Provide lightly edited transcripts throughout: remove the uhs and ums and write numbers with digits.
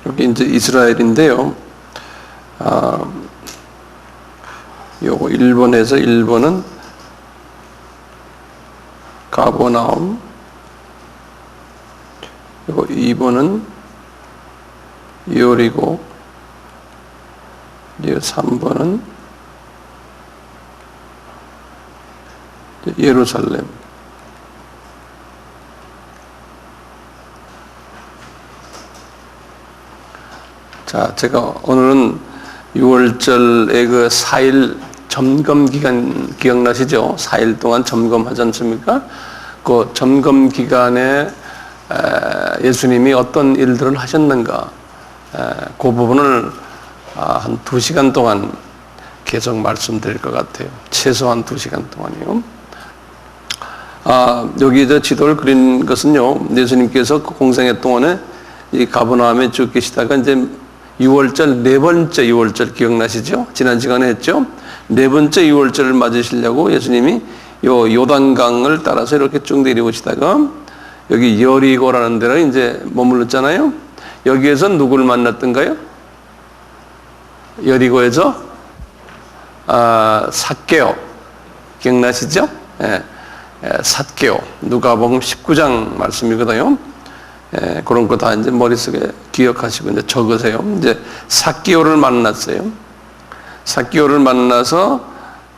여기 이제 이스라엘인데요. 요거 1번에서 1번은 가버나움, 요거 2번은 여리고, 이제 3번은 예루살렘. 자, 제가 오늘은 6월절의 그 4일 점검 기간 기억나시죠? 4일 동안 점검하지 않습니까? 그 점검 기간에 예수님이 어떤 일들을 하셨는가, 그 부분을 한 2시간 동안 계속 말씀드릴 것 같아요. 최소한 2시간 동안이요. 여기 이제 지도를 그린 것은요, 예수님께서 그 공생애 동안에 이 가버나움에 쭉 계시다가 이제 6월절, 네 번째 6월절 기억나시죠? 지난 시간에 했죠? 네 번째 6월절을 맞으시려고 예수님이 요 요단강을 따라서 이렇게 쭉 내려오시다가 여기 여리고라는 데로 이제 머물렀잖아요. 여기에서 누구를 만났던가요? 여리고에서 삭개오 기억나시죠? 예, 삭개오. 누가복음 19장 말씀이거든요. 그런 거 다 이제 머릿속에 기억하시고 이제 적으세요. 이제 삭개오를 만났어요. 삭개오를 만나서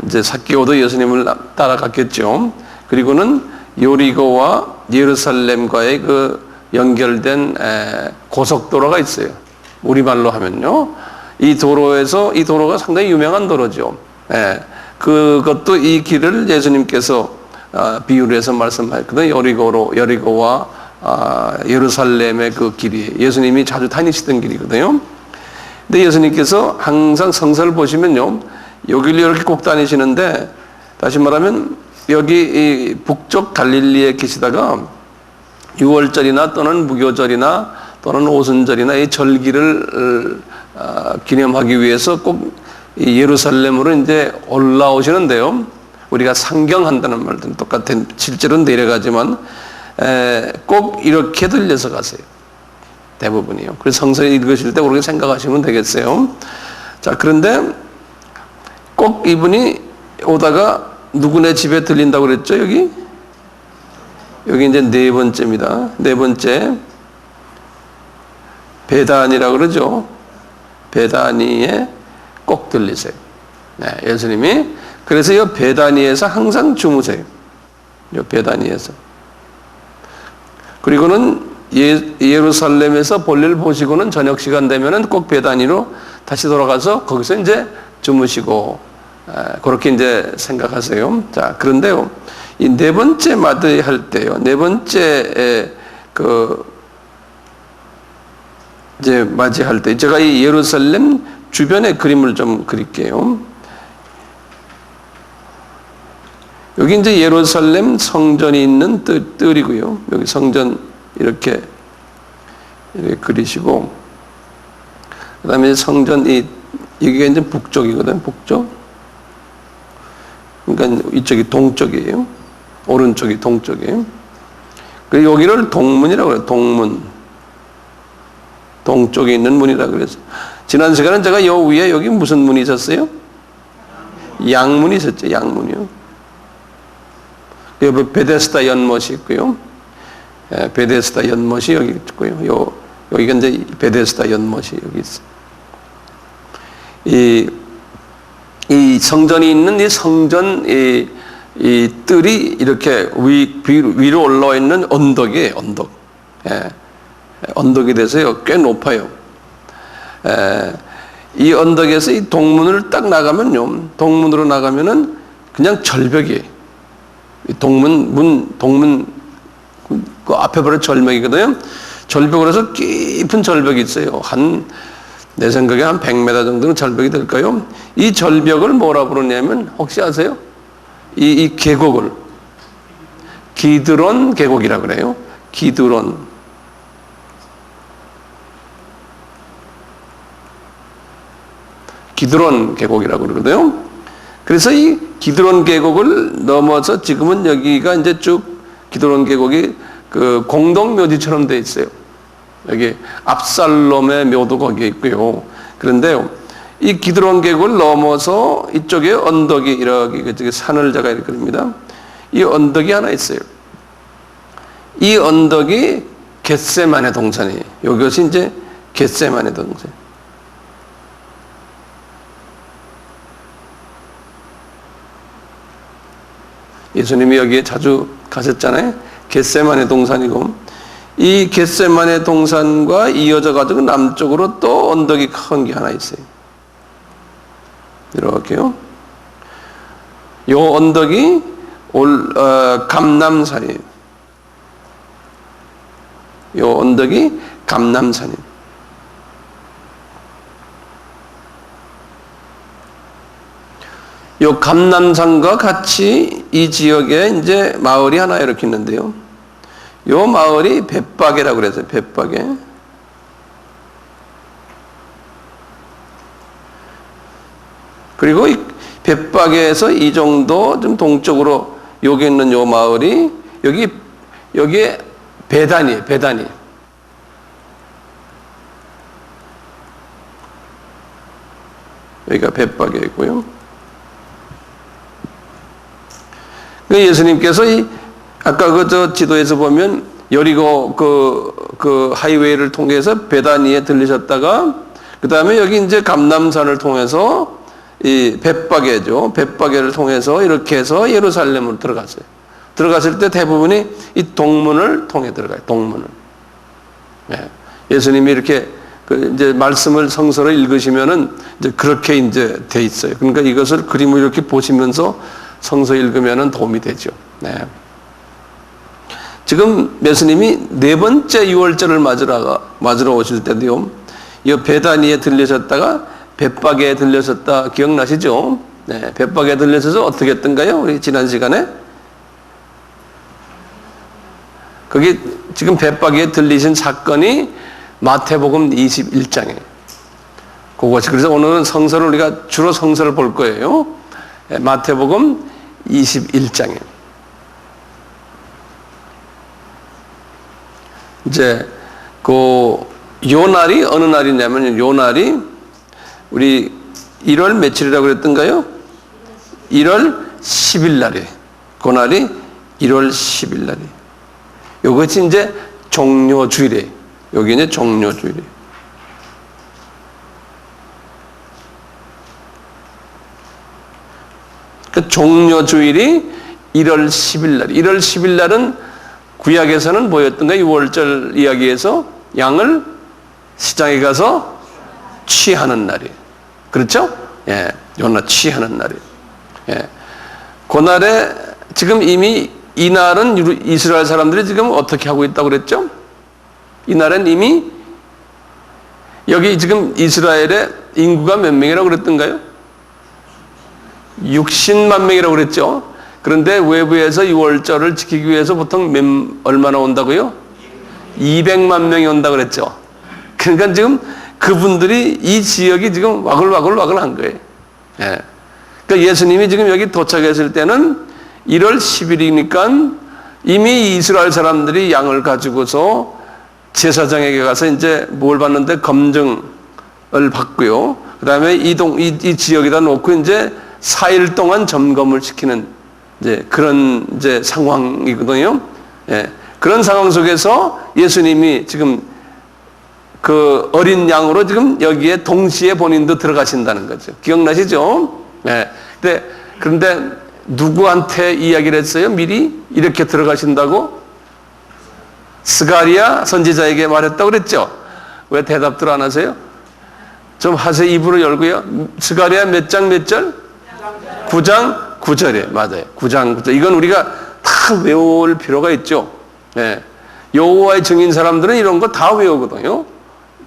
이제 삭개오도 예수님을 따라갔겠죠. 그리고는 여리고와 예루살렘과의 그 연결된 고속도로가 있어요. 우리말로 하면요. 이 도로가 상당히 유명한 도로죠. 그것도 이 길을 예수님께서 비유를 해서 말씀하셨거든요. 여리고와 예루살렘의 그 길이 예수님이 자주 다니시던 길이거든요. 근데 예수님께서 항상 성서를 보시면요, 여기를 이렇게 꼭 다니시는데, 다시 말하면 여기 이 북쪽 갈릴리에 계시다가 6월절이나 또는 무교절이나 또는 오순절이나 이 절기를 기념하기 위해서 꼭 이 예루살렘으로 이제 올라오시는데요. 우리가 상경한다는 말들은 똑같은, 실제로는 내려가지만 꼭 이렇게 들려서 가세요. 대부분이요. 그래서 성서를 읽으실 때 그렇게 생각하시면 되겠어요. 자, 그런데 꼭 이분이 오다가 누구네 집에 들린다고 그랬죠? 여기 이제 네 번째입니다. 네 번째 베다니라고 그러죠. 베다니에 꼭 들리세요. 예수님이 그래서 이 베다니에서 항상 주무세요. 이 베다니에서. 그리고는 예루살렘에서 볼일 보시고는 저녁 시간 되면은 꼭 베다니로 다시 돌아가서 거기서 이제 주무시고, 그렇게 이제 생각하세요. 자, 그런데요, 이 네 번째 맞이할 때요, 네 번째 이제 맞이할 때, 제가 이 예루살렘 주변의 그림을 좀 그릴게요. 여기 이제 예루살렘 성전이 있는 뜰이고요. 여기 성전 이렇게 그리시고, 그 다음에 성전 여기가 이제 북쪽이거든, 북쪽. 그러니까 이쪽이 동쪽이에요. 오른쪽이 동쪽이에요. 그리고 여기를 동문이라고 해요. 동문. 동쪽에 있는 문이라 그래서. 지난 시간은 제가 요 위에 여기 무슨 문이 있었어요? 양문이 있었죠. 양문이요. 여기 베데스다 연못이 있고요. 베데스다 연못이 여기 있고요. 여기가 이제 베데스다 연못이 여기 있어요. 이 성전이 있는 이 성전 이 뜰이 이렇게 위로 올라와 있는 언덕이에요. 언덕. 언덕이 돼서요, 꽤 높아요. 이 언덕에서 이 동문을 딱 나가면요, 동문으로 나가면은 그냥 절벽이에요. 이 동문 그 앞에 바로 절벽이거든요. 절벽으로 해서 깊은 절벽이 있어요. 내 생각에 한 100m 정도는 절벽이 될까요? 이 절벽을 뭐라 부르냐면, 혹시 아세요? 이 계곡을 기드론 계곡이라 그래요. 기드론 계곡이라고 그러거든요. 그래서 이 기드론 계곡을 넘어서 지금은 여기가 이제 쭉 기드론 계곡이 그 공동묘지처럼 돼 있어요. 여기 압살롬의 묘도 거기에 있고요. 그런데요, 이 기드론 계곡을 넘어서 이쪽에 언덕이 이렇게 산을 제가 이렇게 그립니다. 이 언덕이 하나 있어요. 이 언덕이 겟세만의 동산이에요. 이것이 이제 겟세만의 동산. 예수님이 여기에 자주 가셨잖아요. 겟세만의 동산이고, 이 겟세만의 동산과 이어져 가지고 남쪽으로 또 언덕이 큰 게 하나 있어요. 이렇게요. 요 언덕이 감람산이에요. 요 언덕이 감람산이에요. 요 감람산과 같이 이 지역에 이제 마을이 하나 이렇게 있는데요. 요 마을이 벳바게라고 그래서 벳바게. 그리고 이 벳바게에서 이 정도 좀 동쪽으로 여기 있는 요 마을이 여기에 베단이에요. 베단이. 여기가 벳바게이고요. 예수님께서 아까 그 지도에서 보면 여리고 그 하이웨이를 통해서 베다니에 들리셨다가 그 다음에 여기 이제 감람산을 통해서 이 벳바게죠. 벳바게를 통해서 이렇게 해서 예루살렘으로 들어갔어요. 들어갔을 때 대부분이 이 동문을 통해 들어가요. 동문을. 예. 예수님이 이렇게 이제 말씀을 성서로 읽으시면은 이제 그렇게 이제 돼 있어요. 그러니까 이것을 그림을 이렇게 보시면서 성서 읽으면 도움이 되죠. 네. 지금 예수님이 네 번째 유월절을 맞으러 오실 때도요, 이 베다니에 들려셨다가 벳바게에 들려셨다 기억나시죠? 네. 벳바게에 들려셔서 어떻게 했던가요? 우리 지난 시간에? 거기 지금 벳바게에 들리신 사건이 마태복음 21장이에요. 그것이 그래서 오늘은 성서를 우리가 주로 성서를 볼 거예요. 마태복음 21장에 이제 요 날이 어느 날이냐면 요 날이 우리 1월 며칠이라고 그랬던가요? 1월 10일 날이에요. 그 날이 1월 10일 날이에요. 요것이 이제 종료주일이에요. 여기 이제 종료주일이에요. 그 종료주일이 1월 10일 날. 1월 10일 날은 구약에서는 뭐였던가? 6월절 이야기에서 양을 시장에 가서 취하는 날이에요. 그렇죠? 예. 요날 취하는 날이에요. 예. 그날에 지금 이미 이 날은 이스라엘 사람들이 지금 어떻게 하고 있다고 그랬죠? 이 날은 이미 여기 지금 이스라엘의 인구가 몇 명이라고 그랬던가요? 60만 명이라고 그랬죠. 그런데 외부에서 6월절을 지키기 위해서 보통 얼마나 온다고요? 200만 명이 온다고 그랬죠. 그러니까 지금 그분들이 이 지역이 지금 와글와글 한 거예요. 예. 그러니까 예수님이 지금 여기 도착했을 때는 1월 10일이니까 이미 이스라엘 사람들이 양을 가지고서 제사장에게 가서 이제 뭘 받는데 검증을 받고요. 그 다음에 이 지역에다 놓고 이제 4일 동안 점검을 시키는 이제 그런 이제 상황이거든요. 예. 그런 상황 속에서 예수님이 지금 그 어린 양으로 지금 여기에 동시에 본인도 들어가신다는 거죠. 기억나시죠? 예. 그런데 누구한테 이야기를 했어요? 미리 이렇게 들어가신다고? 스가랴 선지자에게 말했다고 그랬죠? 왜 대답들 안 하세요? 좀 하세요. 입으로 열고요. 스가랴 몇 장 몇 절? 9장 9절에 맞아요. 9장 9절. 이건 우리가 다 외울 필요가 있죠. 예. 여호와의 증인 사람들은 이런 거 다 외우거든요.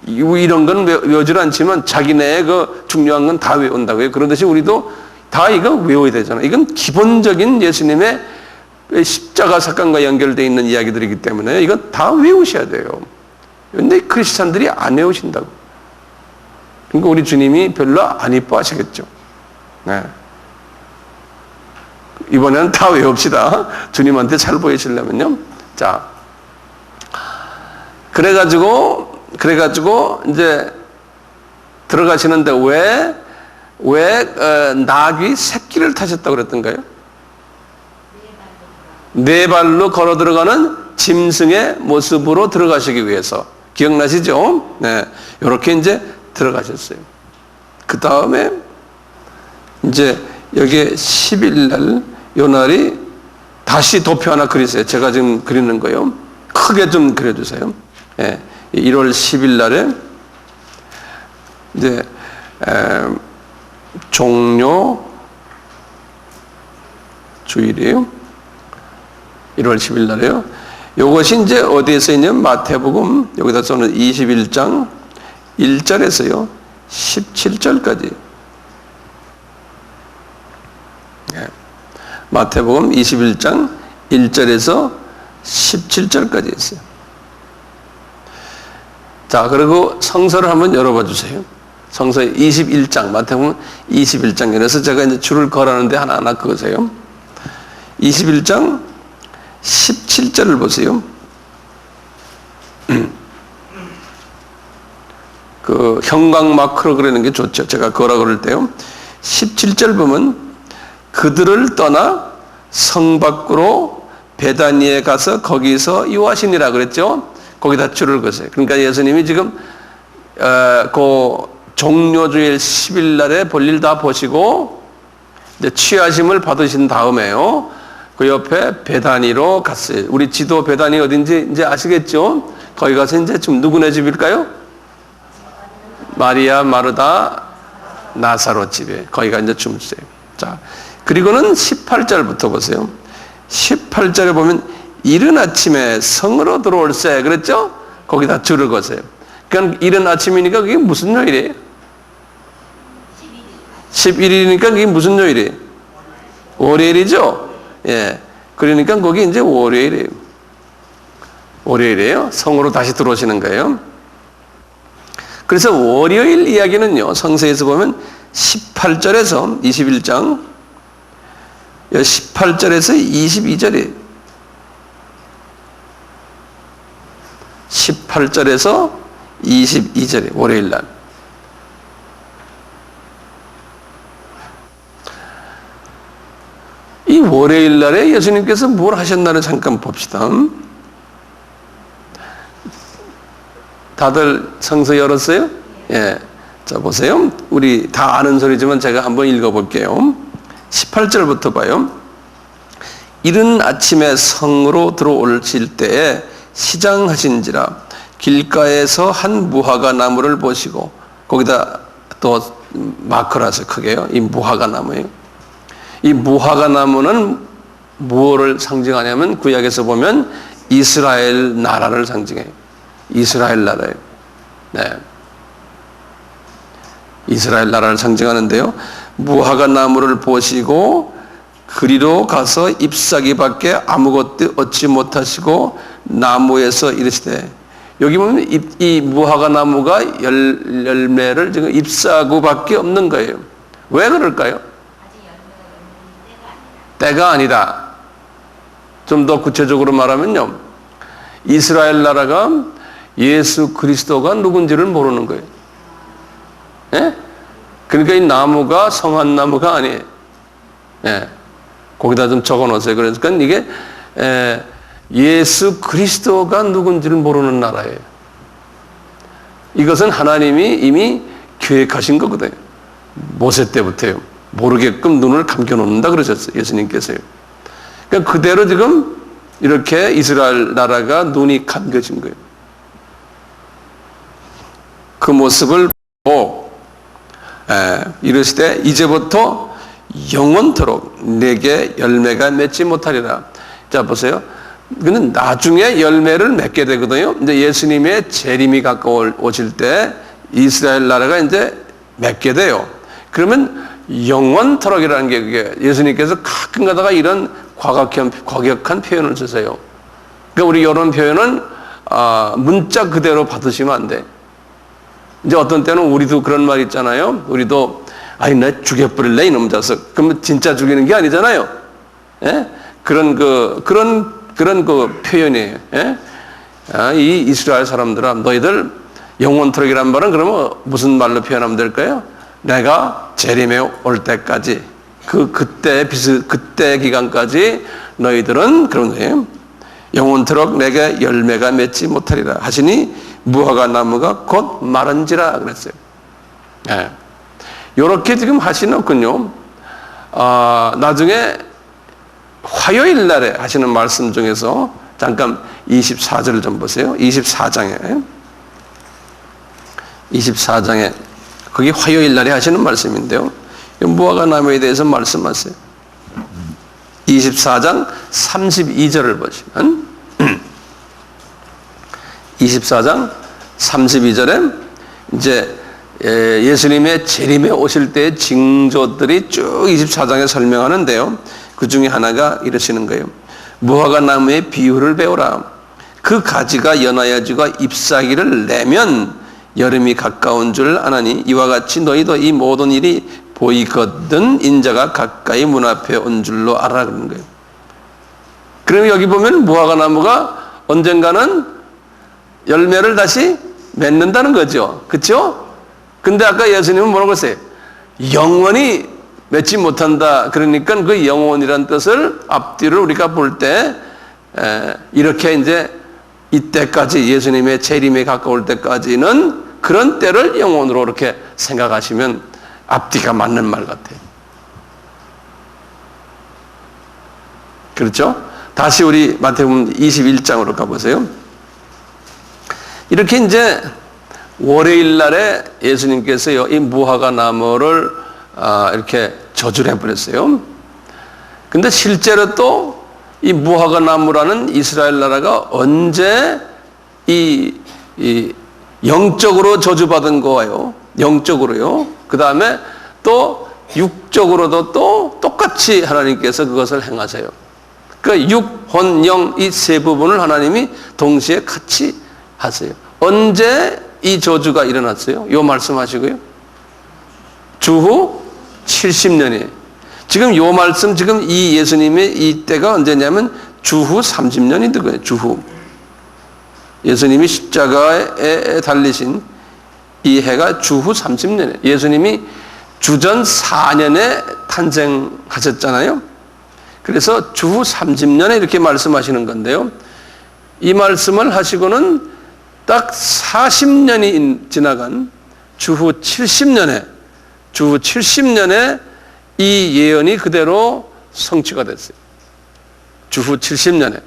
이런 건 외우질 않지만 자기네의 그 중요한 건 다 외운다고요. 그러듯이 우리도 다 이거 외워야 되잖아요. 이건 기본적인 예수님의 십자가 사건과 연결되어 있는 이야기들이기 때문에 이건 다 외우셔야 돼요. 그런데 크리스찬들이 안 외우신다고. 그러니까 우리 주님이 별로 안 이뻐하시겠죠. 네. 이번에는 다 외웁시다. 주님한테 잘 보이시려면요. 자, 그래가지고 이제 들어가시는데 왜 낙이 새끼를 타셨다고 그랬던가요? 네 발로 걸어 들어가는 짐승의 모습으로 들어가시기 위해서. 기억나시죠? 네. 이렇게 이제 들어가셨어요. 그 다음에 이제 여기에 10일 날, 요 날이 다시 도표 하나 그리세요. 제가 지금 그리는 거요. 크게 좀 그려주세요. 예. 1월 10일 날에 이제 종료 주일이에요. 1월 10일 날에요. 요것이 이제 어디에 써 있냐면 마태복음 여기다 써는 21장 1절에서요 17절까지. 예. 마태복음 21장 1절에서 17절까지 있어요. 자, 그리고 성서를 한번 열어봐 주세요. 성서의 21장, 마태복음 21장. 그래서 제가 이제 줄을 걸었는데 하나하나 그으세요. 21장 17절을 보세요. 그 형광 마크로 그리는 게 좋죠. 제가 거라 그럴 때요. 17절 보면 그들을 떠나 성 밖으로 베다니에 가서 거기서 유하시니라 그랬죠. 거기다 줄을 그으세요. 그러니까 예수님이 지금 그 종료주일 10일 날에 볼일 다 보시고 이제 취하심을 받으신 다음에요. 그 옆에 베다니로 갔어요. 우리 지도 베다니 어딘지 이제 아시겠죠? 거기 가서 이제 좀 누구네 집일까요? 마리아, 마르다, 나사로 집에 거기가 이제 주무세요. 자, 그리고는 18절부터 보세요. 18절에 보면 이른 아침에 성으로 들어올세 그랬죠? 거기다 줄을 거세요. 그러니까 이른 아침이니까 그게 무슨 요일이에요? 11일이니까 그게 무슨 요일이에요? 월요일이죠? 예. 그러니까 거기 이제 월요일이에요. 월요일이에요. 성으로 다시 들어오시는 거예요. 그래서 월요일 이야기는요, 성서에서 보면 18절에서 21장, 18절에서 22절이에요. 18절에서 22절에 월요일 날. 이 월요일 날에 예수님께서 뭘 하셨나를 잠깐 봅시다. 다들 성서 열었어요? 예. 자, 보세요. 우리 다 아는 소리지만 제가 한번 읽어볼게요. 18절부터 봐요. 이른 아침에 성으로 들어오실 때에 시장하신지라 길가에서 한 무화과 나무를 보시고, 거기다 또 마크라서 크게요. 이 무화과 나무예요. 이 무화과 나무는 무엇을 상징하냐면 구약에서 보면 이스라엘 나라를 상징해요. 이스라엘 나라예요. 네. 이스라엘 나라를 상징하는데요. 무화과 나무를 보시고 그리로 가서 잎사귀밖에 아무것도 얻지 못하시고 나무에서 이르시되, 여기 보면 이 무화과 나무가 열매를 지금 잎사귀밖에 없는 거예요. 왜 그럴까요? 때가 아니다. 좀 더 구체적으로 말하면요, 이스라엘 나라가 예수 그리스도가 누군지를 모르는 거예요. 예? 그러니까 이 나무가 성한 나무가 아니에요. 예. 거기다 좀 적어 놓으세요. 그러니까 이게 예수 그리스도가 누군지를 모르는 나라예요. 이것은 하나님이 이미 계획하신 거거든요. 모세 때부터요. 모르게끔 눈을 감겨놓는다 그러셨어요. 예수님께서요. 그러니까 그대로 지금 이렇게 이스라엘 나라가 눈이 감겨진 거예요. 그 모습을 보고 이르시되 이제부터 영원토록 내게 열매가 맺지 못하리라. 자, 보세요. 그는 나중에 열매를 맺게 되거든요. 이제 예수님의 재림이 가까워질 때 이스라엘 나라가 이제 맺게 돼요. 그러면 영원토록이라는 게 그게 예수님께서 가끔 가다가 이런 과격한 표현을 쓰세요. 그러니까 우리 이런 표현은 문자 그대로 받으시면 안 돼. 이제 어떤 때는 우리도 그런 말 있잖아요. 우리도 아니 나 죽여버릴래 이놈 자식. 그러면 진짜 죽이는 게 아니잖아요. 예? 그런 그 표현이에요. 예? 이 이스라엘 사람들아, 너희들 영원토록이란 말은 그러면 무슨 말로 표현하면 될까요? 내가 재림에 올 때까지, 그때 기간까지 너희들은 그런 거예요. 영원토록 내게 열매가 맺지 못하리라 하시니 무화과 나무가 곧 마른지라 그랬어요. 예. 요렇게 지금 하시는군요. 나중에 화요일 날에 하시는 말씀 중에서 잠깐 24절을 좀 보세요. 24장에 거기 화요일 날에 하시는 말씀인데요. 무화과 나무에 대해서 말씀하세요. 24장 32절을 보시면 24장 32절에 이제 예수님의 재림에 오실 때의 징조들이 쭉 24장에 설명하는데요. 그 중에 하나가 이러시는 거예요. 무화과 나무의 비유를 배우라. 그 가지가 연하여지고 잎사귀를 내면 여름이 가까운 줄 아나니 이와 같이 너희도 이 모든 일이 보이거든 인자가 가까이 문 앞에 온 줄로 알아 그러는 거예요. 그러면 여기 보면 무화과 나무가 언젠가는 열매를 다시 맺는다는 거죠. 그렇죠? 근데 아까 예수님은 뭐라고 했어요? 영원히 맺지 못한다. 그러니까 그 영원이라는 뜻을 앞뒤를 우리가 볼 때 이렇게 이제 이때까지 예수님의 재림에 가까울 때까지는 그런 때를 영원으로 이렇게 생각하시면 앞뒤가 맞는 말 같아요. 그렇죠? 다시 우리 마태복음 21장으로 가보세요. 이렇게 이제 월요일 날에 예수님께서요, 이 무화과 나무를 이렇게 저주를 해버렸어요. 근데 실제로 또 이 무화과 나무라는 이스라엘 나라가 언제 이 영적으로 저주받은 거예요. 영적으로요. 그 다음에 또 육적으로도 또 똑같이 하나님께서 그것을 행하세요. 그러니까 육, 혼, 영 이 세 부분을 하나님이 동시에 같이 하세요. 언제 이 저주가 일어났어요? 요 말씀하시고요. 주후 70년이에요. 지금 요 말씀, 지금 이 예수님의 이 때가 언제냐면 주후 30년이 된 거예요. 주후. 예수님이 십자가에 달리신 이 해가 주후 30년이에요. 예수님이 주전 4년에 탄생하셨잖아요. 그래서 주후 30년에 이렇게 말씀하시는 건데요. 이 말씀을 하시고는 딱 40년이 지나간 주후 70년에 이 예언이 그대로 성취가 됐어요. 주후 70년에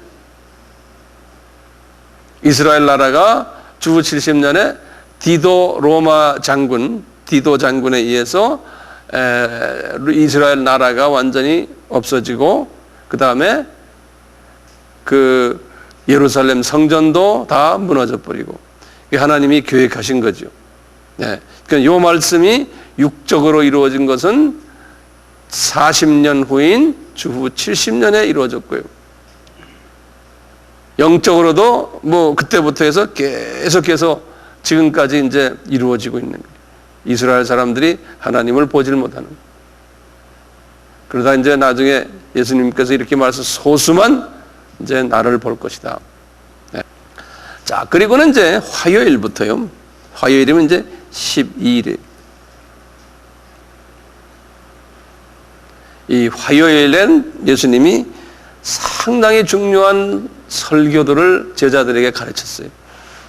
이스라엘 나라가 주후 70년에 디도 장군에 의해서 이스라엘 나라가 완전히 없어지고 그 다음에 그 예루살렘 성전도 다 무너져 버리고 하나님이 계획하신 거죠. 네. 그러니까 이 말씀이 육적으로 이루어진 것은 40년 후인 주후 70년에 이루어졌고요. 영적으로도 뭐 그때부터 해서 계속해서 지금까지 이제 이루어지고 있는 거예요. 이스라엘 사람들이 하나님을 보질 못하는. 그러다 이제 나중에 예수님께서 이렇게 말해서 소수만 이제 나를 볼 것이다. 네. 자, 그리고는 이제 화요일부터요. 화요일이면 이제 12일. 이 화요일엔 예수님이 상당히 중요한 설교들을 제자들에게 가르쳤어요.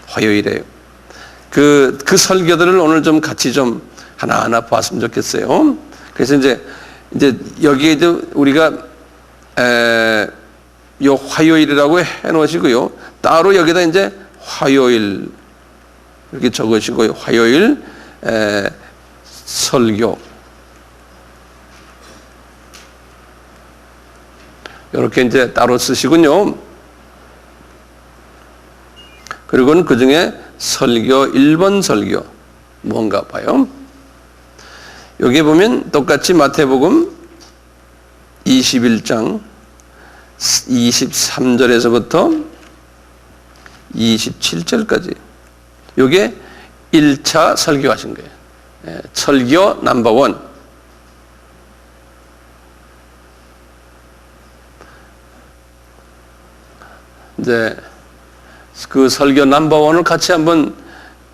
화요일에요. 그 설교들을 오늘 좀 같이 좀 하나하나 보았으면 좋겠어요. 그래서 이제 여기에 우리가 요 화요일이라고 해 놓으시고요. 따로 여기다 이제 화요일 이렇게 적으시고요. 화요일 설교. 이렇게 이제 따로 쓰시군요. 그리고는 그 중에 설교 1번 설교 뭔가 봐요. 여기 보면 똑같이 마태복음 21장 23절에서부터 27절까지 이게 1차 설교하신 거예요. 설교 넘버 원. 이제 그 설교 넘버원을 같이 한번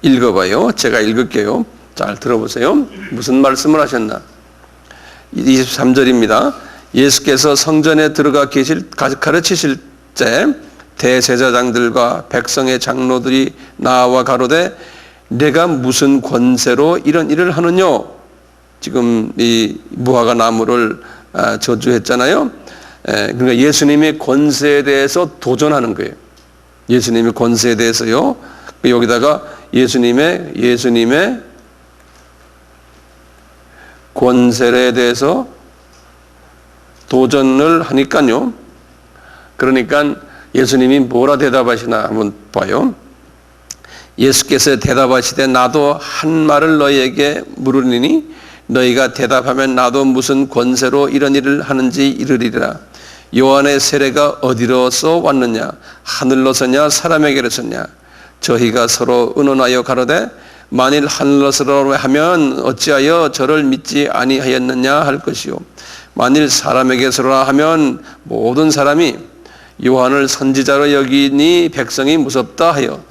읽어봐요. 제가 읽을게요. 잘 들어보세요. 무슨 말씀을 하셨나? 23절입니다. 예수께서 성전에 들어가 가르치실 때 대제사장들과 백성의 장로들이 나와 가로되 내가 무슨 권세로 이런 일을 하느냐? 지금 이 무화과 나무를 저주했잖아요. 그러니까 예수님의 권세에 대해서 도전하는 거예요. 예수님의 권세에 대해서요. 여기다가 예수님의 권세에 대해서 도전을 하니까요. 그러니까 예수님이 뭐라 대답하시나 한번 봐요. 예수께서 대답하시되 나도 한 말을 너희에게 물으리니 너희가 대답하면 나도 무슨 권세로 이런 일을 하는지 이르리라. 요한의 세례가 어디로서 왔느냐? 하늘로서냐 사람에게로서냐? 저희가 서로 의논하여 가로되 만일 하늘로서로 하면 어찌하여 저를 믿지 아니하였느냐 할 것이요 만일 사람에게서라 하면 모든 사람이 요한을 선지자로 여기니 백성이 무섭다 하여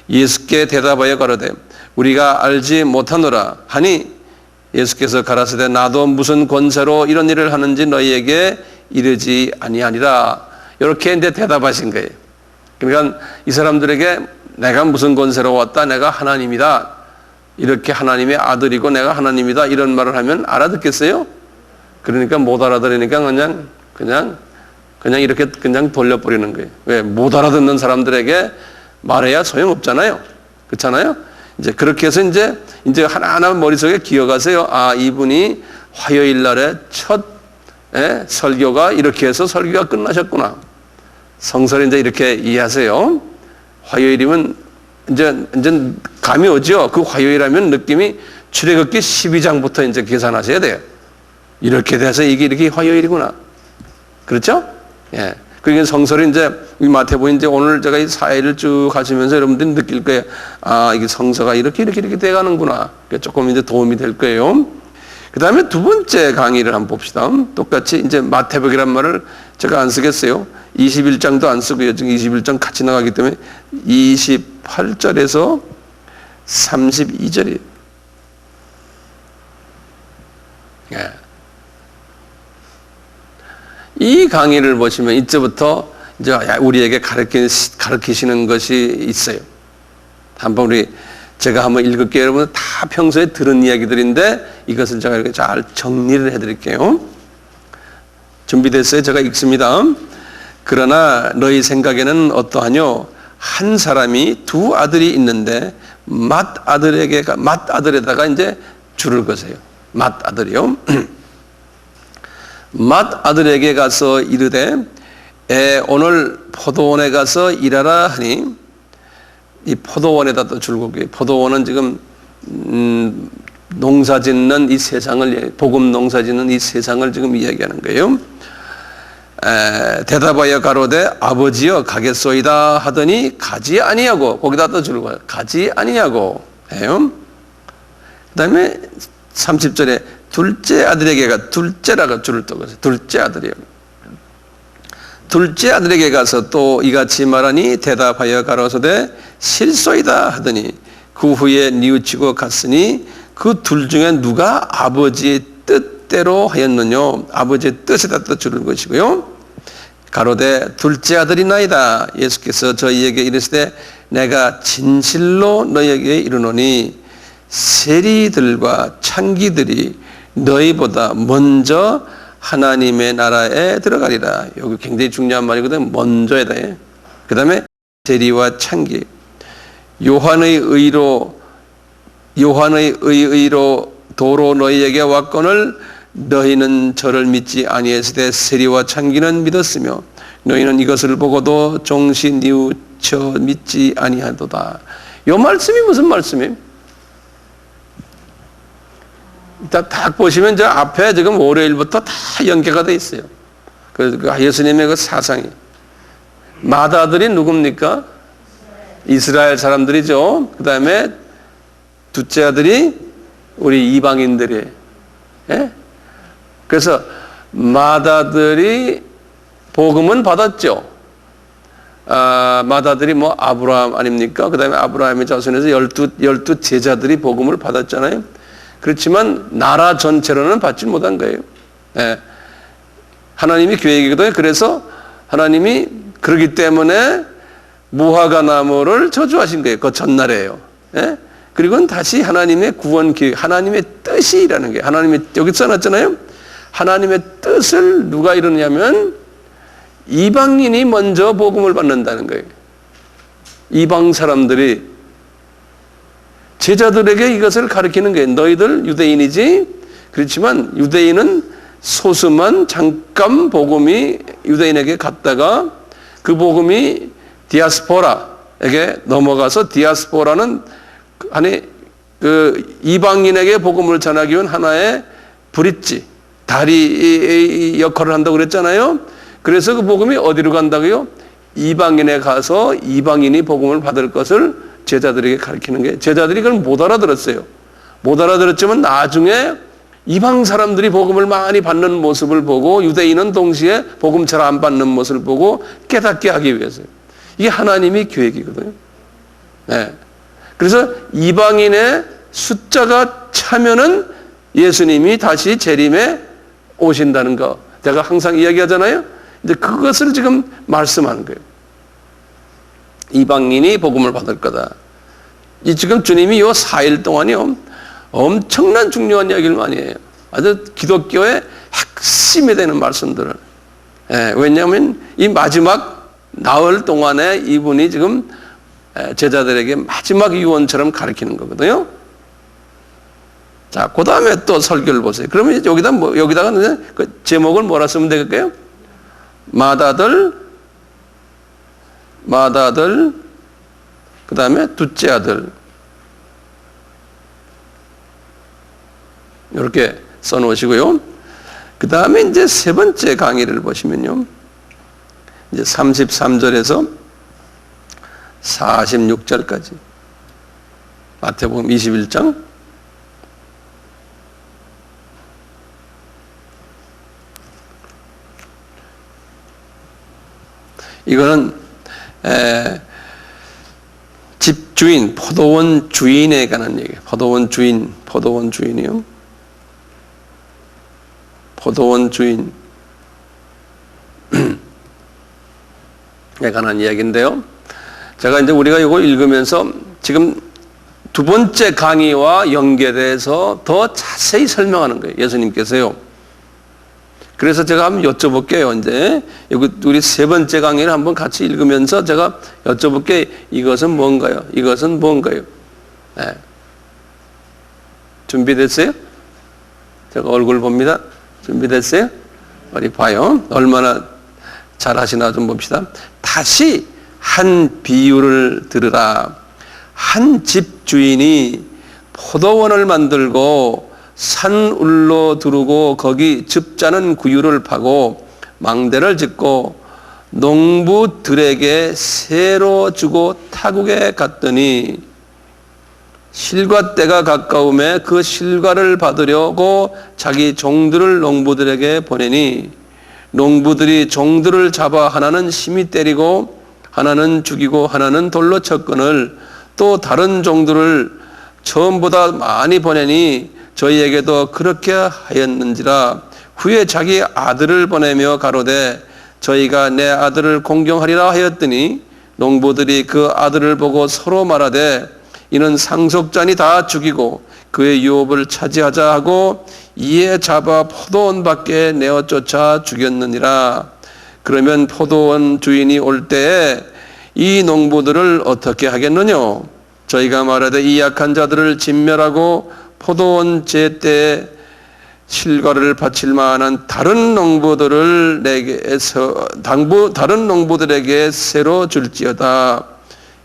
예수께 대답하여 가로되 우리가 알지 못하노라 하니 예수께서 가라사대 나도 무슨 권세로 이런 일을 하는지 너희에게 이르지 아니하니라. 이렇게 이제 대답하신 거예요. 그러니까 이 사람들에게 내가 무슨 권세로 왔다, 내가 하나님이다, 이렇게 하나님의 아들이고 내가 하나님이다 이런 말을 하면 알아듣겠어요? 그러니까 못 알아들으니까 그냥 이렇게 그냥 돌려버리는 거예요. 왜? 못 알아듣는 사람들에게 말해야 소용없잖아요. 그렇잖아요? 이제 그렇게 해서 이제 하나하나 머릿속에 기억하세요. 아, 이분이 화요일 날에 첫 설교가 이렇게 해서 설교가 끝나셨구나. 성서를 이제 이렇게 이해하세요. 화요일이면 이제 감이 오죠. 그 화요일하면 느낌이 출애굽기 12장부터 이제 계산하셔야 돼요. 이렇게 돼서 이게 이렇게 화요일이구나. 그렇죠? 예. 그러니까 성서를 이제 마태복음 이제 오늘 제가 이 4일을 쭉 하시면서 여러분들이 느낄 거예요. 아, 이게 성서가 이렇게 돼가는구나. 조금 이제 도움이 될 거예요. 그 다음에 두 번째 강의를 한번 봅시다. 똑같이 이제 마태복이란 말을 제가 안 쓰겠어요. 21장도 안 쓰고요. 지금 21장 같이 나가기 때문에 28절에서 32절이에요. 예. 이 강의를 보시면 이제부터 이제 우리에게 가르치시는 것이 있어요. 제가 한번 읽을게요. 여러분 다 평소에 들은 이야기들인데 이것을 제가 이렇게 잘 정리를 해드릴게요. 준비됐어요? 제가 읽습니다. 그러나 너희 생각에는 어떠하뇨? 한 사람이 두 아들이 있는데 맏아들에다가 이제 줄을 거세요. 맏아들이요. 맏아들에게 가서 이르되 오늘 포도원에 가서 일하라 하니 이 포도원에다 또 줄거고요. 포도원은 지금 농사짓는 이 세상을 복음 농사짓는 이 세상을 지금 이야기하는 거예요. 대답하여 가로되 아버지여 가겠소이다 하더니 가지 아니하고 거기다 또 줄을 거예요. 가지 아니하고 해요. 그다음에 30절에 둘째 아들에게가 둘째라고 줄을 떠가서 둘째 아들이요. 둘째 아들에게 가서 또 이같이 말하니 대답하여 가로소되 실소이다 하더니 그 후에 뉘우치고 갔으니 그 둘 중에 누가 아버지의 뜻대로 하였느냐? 아버지의 뜻에다 또 줄을 것이고요. 가로되 둘째 아들이나이다. 예수께서 저희에게 이르시되 내가 진실로 너희에게 이르노니 세리들과 창기들이 너희보다 먼저 하나님의 나라에 들어가리라. 여기 굉장히 중요한 말이거든. 먼저에다. 그 다음에 세리와 창기. 요한의 의로 도로 너희에게 왔거늘 너희는 저를 믿지 아니했으되 세리와 창기는 믿었으며 너희는 이것을 보고도 종시 뉘우쳐 믿지 아니하도다. 이 말씀이 무슨 말씀이에요? 딱 보시면 저 앞에 지금 월요일부터 다 연계가 돼 있어요. 그 예수님의 그 사상이. 맏아들이 누굽니까? 이스라엘 사람들이죠. 그 다음에 둘째 아들이 우리 이방인들이에요. 예? 그래서 맏아들이 복음은 받았죠. 마다들이 뭐 아브라함 아닙니까? 그 다음에 아브라함의 자손에서 열두 제자들이 복음을 받았잖아요. 그렇지만 나라 전체로는 받지 못한 거예요. 예. 하나님이 계획이거든요. 그래서 하나님이 그러기 때문에 무화과 나무를 저주하신 거예요. 그 전날에요. 예? 그리고는 다시 하나님의 구원 계획, 하나님의 뜻이라는 게 하나님의 여기 써놨잖아요. 하나님의 뜻을 누가 이루냐면 이방인이 먼저 복음을 받는다는 거예요. 이방 사람들이 제자들에게 이것을 가르치는 거예요. 너희들 유대인이지? 그렇지만 유대인은 소수만 잠깐 복음이 유대인에게 갔다가 그 복음이 디아스포라에게 넘어가서 디아스포라는 아니 그 이방인에게 복음을 전하기 위한 하나의 브릿지 다리 역할을 한다고 그랬잖아요. 그래서 그 복음이 어디로 간다고요? 이방인에 가서 이방인이 복음을 받을 것을 제자들에게 가르치는 게 제자들이 그걸 못 알아들었어요. 못 알아들었지만 나중에 이방 사람들이 복음을 많이 받는 모습을 보고 유대인은 동시에 복음 잘 안 받는 모습을 보고 깨닫게 하기 위해서요. 이게 하나님의 계획이거든요. 네. 그래서 이방인의 숫자가 차면은 예수님이 다시 재림에 오신다는 거 제가 항상 이야기하잖아요. 근데 그것을 지금 말씀하는 거예요. 이방인이 복음을 받을 거다. 이 지금 주님이 요 4일 동안이요 엄청난 중요한 이야기를 많이 해요. 아주 기독교의 핵심이 되는 말씀들을. 예, 왜냐하면 이 마지막 나흘 동안에 이분이 지금 제자들에게 마지막 유언처럼 가르치는 거거든요. 자, 그 다음에 또 설교를 보세요. 그러면 여기다가 그 제목을 뭐라 쓰면 되겠어요? 마다들, 그 다음에 둘째 아들. 이렇게 써놓으시고요. 그 다음에 이제 세 번째 강의를 보시면요. 이제 33절에서 46절까지. 마태복음 21장. 이거는 집주인, 포도원 주인에 관한 얘기예요. 포도원 주인이요. 포도원 주인에 관한 이야기인데요. 제가 이제 우리가 이거 읽으면서 지금 두 번째 강의와 연결해서 더 자세히 설명하는 거예요. 예수님께서요. 그래서 제가 한번 여쭤볼게요. 이제 여기 우리 세 번째 강의를 한번 같이 읽으면서 제가 여쭤볼게요. 이것은 뭔가요? 이것은 뭔가요? 네. 준비됐어요? 제가 얼굴 봅니다. 준비됐어요? 어디 봐요. 얼마나 잘하시나 좀 봅시다. 다시 한 비유를 들으라. 한 집주인이 포도원을 만들고 산울로 두르고 거기 즙자는 구유를 파고 망대를 짓고 농부들에게 세로 주고 타국에 갔더니 실과 때가 가까움에 그 실과를 받으려고 자기 종들을 농부들에게 보내니 농부들이 종들을 잡아 하나는 심히 때리고 하나는 죽이고 하나는 돌로 쳤거늘 또 다른 종들을 처음보다 많이 보내니 저희에게도 그렇게 하였는지라. 후에 자기 아들을 보내며 가로되 저희가 내 아들을 공경하리라 하였더니 농부들이 그 아들을 보고 서로 말하되 이는 상속자니 다 죽이고 그의 유업을 차지하자 하고 이에 잡아 포도원 밖에 내어 쫓아 죽였느니라. 그러면 포도원 주인이 올 때에 이 농부들을 어떻게 하겠느냐? 저희가 말하되 이 약한 자들을 진멸하고 포도원 제때에 실과를 바칠 만한 다른 농부들에게 새로 줄지어다.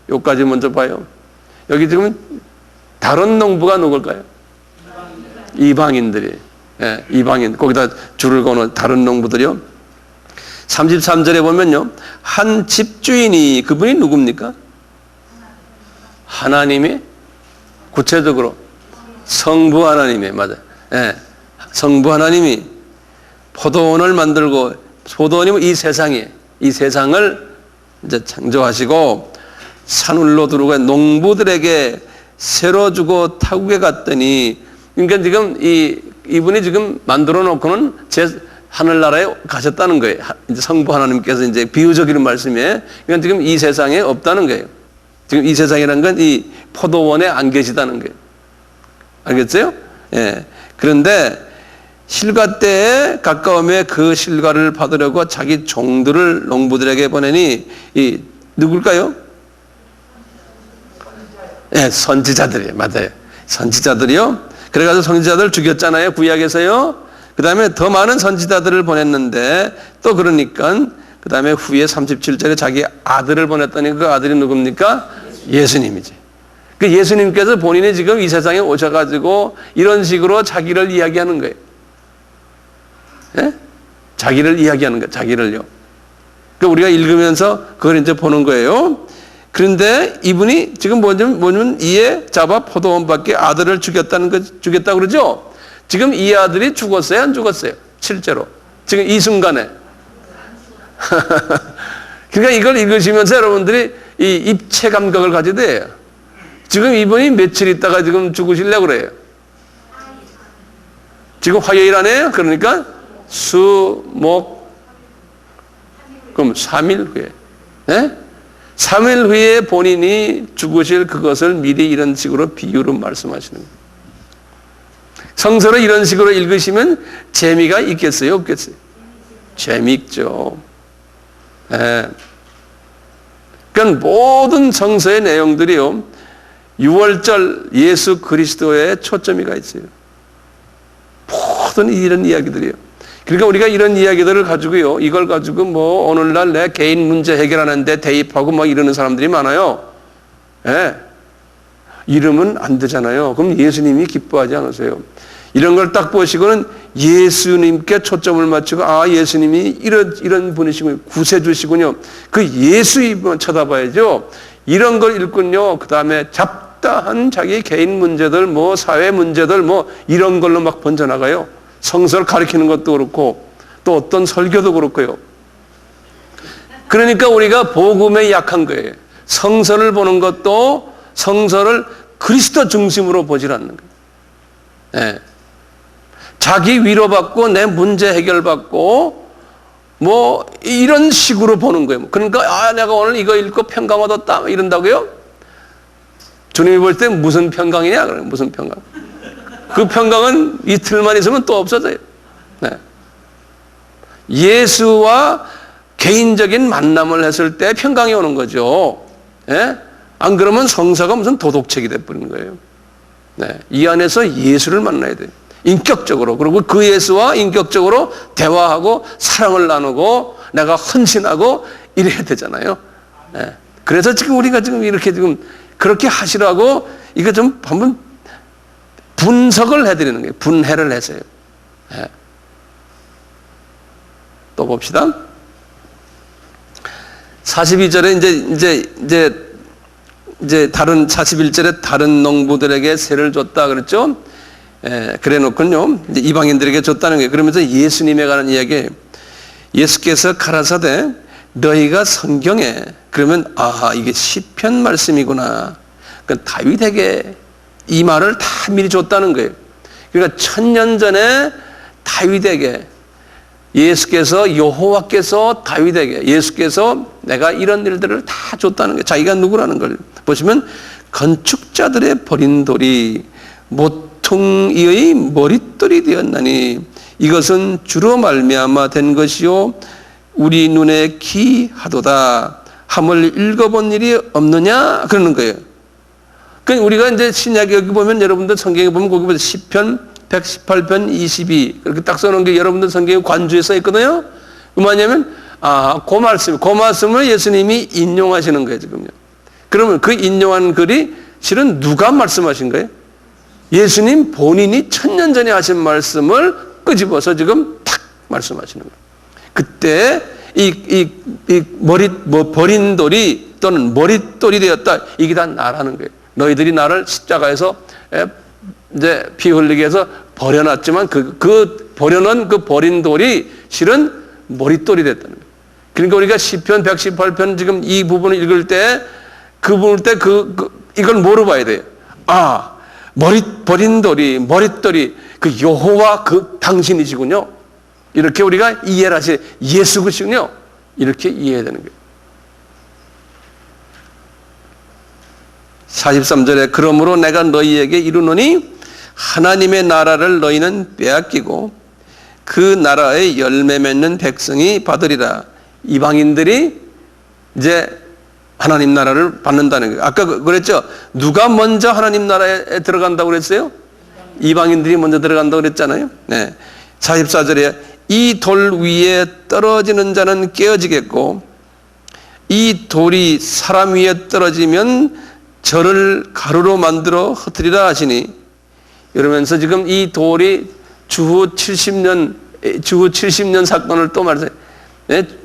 여기까지 먼저 봐요. 여기 지금 다른 농부가 누굴까요? 이방인들이. 예, 이방인. 거기다 줄을 거는 다른 농부들이요. 33절에 보면요. 한 집주인이 그분이 누굽니까? 하나님이 구체적으로 성부 하나님이 맞아요. 예, 성부 하나님이 포도원을 만들고 포도원이면 이 세상에 이 세상을 이제 창조하시고 산울로 들어가 농부들에게 새로 주고 타국에 갔더니, 그러니까 지금 이분이 지금 만들어 놓고는 하늘나라에 가셨다는 거예요. 이제 성부 하나님께서 이제 비유적인 말씀에, 그러니까 지금 이 세상에 없다는 거예요. 지금 이 세상이라는 건 이 포도원에 안 계시다는 거예요. 알겠어요? 예. 그런데 실과 때에 가까움에 그 실과를 받으려고 자기 종들을 농부들에게 보내니, 누굴까요? 예, 선지자들이에요. 맞아요. 선지자들이요. 그래가지고 선지자들 죽였잖아요. 구약에서요. 그 다음에 더 많은 선지자들을 보냈는데, 또 그러니까, 그 다음에 후에 37절에 자기 아들을 보냈더니 그 아들이 누굽니까? 예수님이지. 그 예수님께서 본인이 지금 이 세상에 오셔가지고 이런 식으로 자기를 이야기하는 거예요. 예? 자기를 이야기하는 거예요. 자기를요. 그 우리가 읽으면서 그걸 이제 보는 거예요. 그런데 이분이 지금 뭐냐면 이에 잡아 포도원밖에 아들을 죽였다고 그러죠? 지금 이 아들이 죽었어요? 안 죽었어요? 실제로. 지금 이 순간에. 그러니까 이걸 읽으시면서 여러분들이 이 입체 감각을 가져야 돼요. 지금 이분이 며칠 있다가 지금 죽으시려고 그래요. 지금 화요일 아니에요? 그러니까 수, 목, 그럼 3일 후에. 네? 3일 후에 본인이 죽으실 그것을 미리 이런 식으로 비유로 말씀하시는 거예요. 성서를 이런 식으로 읽으시면 재미가 있겠어요? 없겠어요? 재미있죠. 예. 그러니까 모든 성서의 내용들이요, 6월절 예수 그리스도에 초점이 가 있어요. 모든 이런 이야기들이요. 그러니까 우리가 이런 이야기들을 가지고요, 이걸 가지고 뭐 오늘날 내 개인 문제 해결하는데 대입하고 막 이러는 사람들이 많아요. 예. 이러면 안 되잖아요. 그럼 예수님이 기뻐하지 않으세요? 이런 걸 딱 보시고는 예수님께 초점을 맞추고, 아, 예수님이 이런 분이시군요. 구세주시군요. 그 예수님만 쳐다봐야죠. 이런 걸 읽군요. 그 다음에 잡다한 자기 개인 문제들, 뭐 사회 문제들, 뭐 이런 걸로 막 번져나가요. 성서를 가르치는 것도 그렇고, 또 어떤 설교도 그렇고요. 그러니까 우리가 복음에 약한 거예요. 성서를 보는 것도 성서를 그리스도 중심으로 보질 않는 거예요. 네. 자기 위로받고 내 문제 해결받고 뭐 이런 식으로 보는 거예요. 그러니까 아, 내가 오늘 이거 읽고 평강 얻었다 이런다고요? 주님이 볼 때 무슨 평강이냐? 그래요. 무슨 평강? 그 평강은 이틀만 있으면 또 없어져요. 네. 예수와 개인적인 만남을 했을 때 평강이 오는 거죠. 네? 안 그러면 성서가 무슨 도덕책이 돼버리는 거예요. 네. 이 안에서 예수를 만나야 돼요. 인격적으로. 그리고 그 예수와 인격적으로 대화하고 사랑을 나누고 내가 헌신하고 이래야 되잖아요. 네. 그래서 지금 우리가 지금 이렇게 지금 그렇게 하시라고 이거 좀 한번 분석을 해드리는 거예요. 분해를 해서요. 네. 또 봅시다. 42절에 이제 다른 41절에 다른 농부들에게 세를 줬다 그랬죠. 그래 놓군요. 이제 이방인들에게 줬다는 거예요. 그러면서 예수님에 관한 이야기. 예수께서 가라사대 너희가 성경에 그러면 아 이게 시편 말씀이구나. 그러니까 다윗에게 이 말을 다 미리 줬다는 거예요. 그러니까 1000년 전에 다윗에게 예수께서 여호와께서 다윗에게 예수께서 내가 이런 일들을 다 줬다는 거예요. 자기가 누구라는 걸 보시면 건축자들의 버린 돌이 모퉁이의 머릿돌이 되었나니 이것은 주로 말미암아 된 것이요 우리 눈에 기하도다 함을 읽어본 일이 없느냐 그러는 거예요. 그러니까 우리가 이제 신약에 여기 보면 여러분들 성경에 보면 거기 보면 시편 118편 22 그렇게 딱 써놓은 게 여러분들 성경에 관주에 써 있거든요. 그 뭐냐면 그 말씀을 예수님이 인용하시는 거예요 지금요. 그러면 그 인용한 글이 실은 누가 말씀하신 거예요? 예수님 본인이 1000년 전에 하신 말씀을 끄집어서 지금 탁 말씀하시는 거예요. 그때 버린 돌이 또는 머릿돌이 되었다. 이게 다 나라는 거예요. 너희들이 나를 십자가에서 이제 피 흘리게 해서 버려놨지만 그 버려놓은 그 버린 돌이 실은 머릿돌이 됐다는 거예요. 그러니까 우리가 시편 118편 지금 이 부분을 읽을 때 이걸 뭐로 봐야 돼요? 아, 버린 돌이, 머릿돌이 그 여호와 그 당신이시군요. 이렇게 우리가 이해를 하시, 예수 그리스도군요. 이렇게 이해해야 되는 거예요. 43절에 그러므로 내가 너희에게 이르노니 하나님의 나라를 너희는 빼앗기고 그 나라의 열매 맺는 백성이 받으리라. 이방인들이 이제 하나님 나라를 받는다는 거예요. 아까 그랬죠? 누가 먼저 하나님 나라에 들어간다고 그랬어요? 이방인들이 먼저 들어간다고 그랬잖아요. 네. 44절에 이 돌 위에 떨어지는 자는 깨어지겠고 이 돌이 사람 위에 떨어지면 저를 가루로 만들어 흩으리라 하시니, 이러면서 지금 이 돌이 주후 70년 사건을 또 말해요.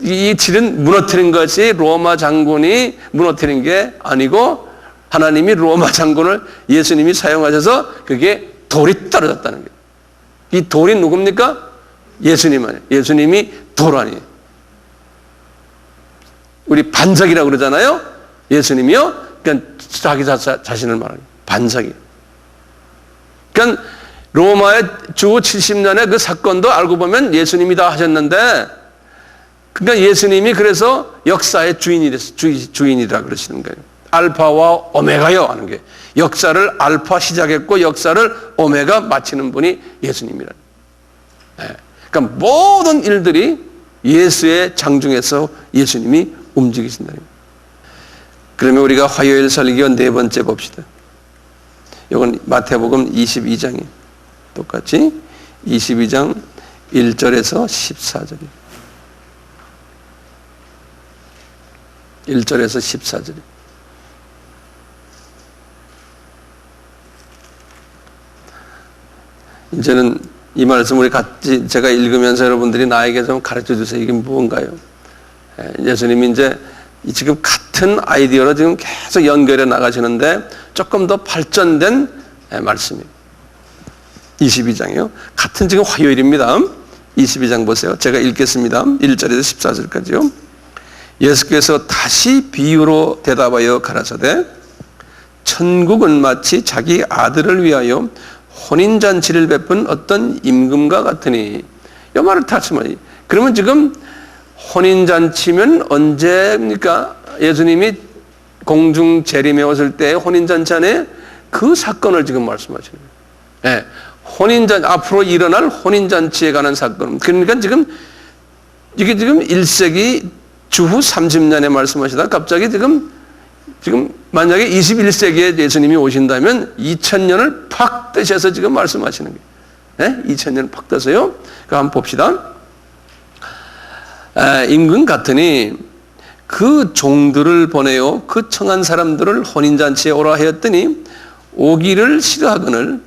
이 질은 무너뜨린 것이 로마 장군이 무너뜨린 게 아니고 하나님이 로마 장군을 예수님이 사용하셔서 그게 돌이 떨어졌다는 거예요. 이 돌이 누굽니까? 예수님 아니에요. 예수님이 돌 아니에요. 우리 반석이라고 그러잖아요. 예수님이요. 그러니까 자기 자신을 말하는 반석이에요. 그러니까 로마의 주후 70년의 그 사건도 알고 보면 예수님이 다 하셨는데, 그러니까 예수님이 그래서 역사의 주인이라 그러시는 거예요. 알파와 오메가요 하는 게, 역사를 알파 시작했고 역사를 오메가 마치는 분이 예수님이라. 네. 그러니까 모든 일들이 예수의 장중에서 예수님이 움직이신다. 그러면 우리가 화요일 설교 네 번째 봅시다. 이건 마태복음 22장이에요. 똑같이 22장 1절에서 14절이에요. 1절에서 14절이에요. 이제는 이 말씀 우리 같이 제가 읽으면서 여러분들이 나에게 좀 가르쳐 주세요. 이게 무언가요? 예수님이 이제 지금 같은 아이디어로 지금 계속 연결해 나가시는데 조금 더 발전된 말씀이에요. 22장이요. 같은 지금 화요일입니다. 22장 보세요. 제가 읽겠습니다. 1절에서 14절까지요. 예수께서 다시 비유로 대답하여 가라사대 천국은 마치 자기 아들을 위하여 혼인잔치를 베푼 어떤 임금과 같으니, 이 말을 다시 말이. 그러면 지금 혼인잔치면 언제입니까? 예수님이 공중 재림에 왔을 때 혼인잔치 안에 그 사건을 지금 말씀하시는 거예요. 네. 앞으로 일어날 혼인잔치에 관한 사건. 그러니까 지금 이게 지금 1세기 주후 30년에 말씀하시다 갑자기 지금 만약에 21세기에 예수님이 오신다면 2000년을 팍 뜨셔서 지금 말씀하시는 거예요. 네? 2000년을 팍 떠서요. 그럼 한번 봅시다. 임금 같으니 그 종들을 보내요. 그 청한 사람들을 혼인잔치에 오라 하였더니 오기를 싫어하거늘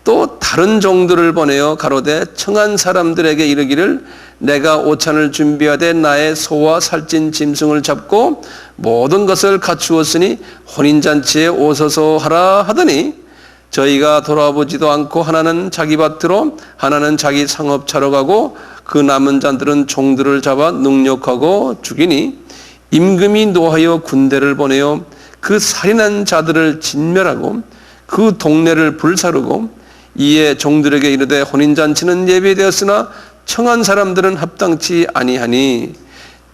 또 다른 종들을 보내어 가로되 청한 사람들에게 이르기를 내가 오찬을 준비하되 나의 소와 살찐 짐승을 잡고 모든 것을 갖추었으니 혼인잔치에 오소서 하라 하더니 저희가 돌아보지도 않고 하나는 자기 밭으로 하나는 자기 상업차로 가고 그 남은 자들은 종들을 잡아 능욕하고 죽이니 임금이 노하여 군대를 보내어 그 살인한 자들을 진멸하고 그 동네를 불사르고 이에 종들에게 이르되 혼인잔치는 예비되었으나 청한 사람들은 합당치 아니하니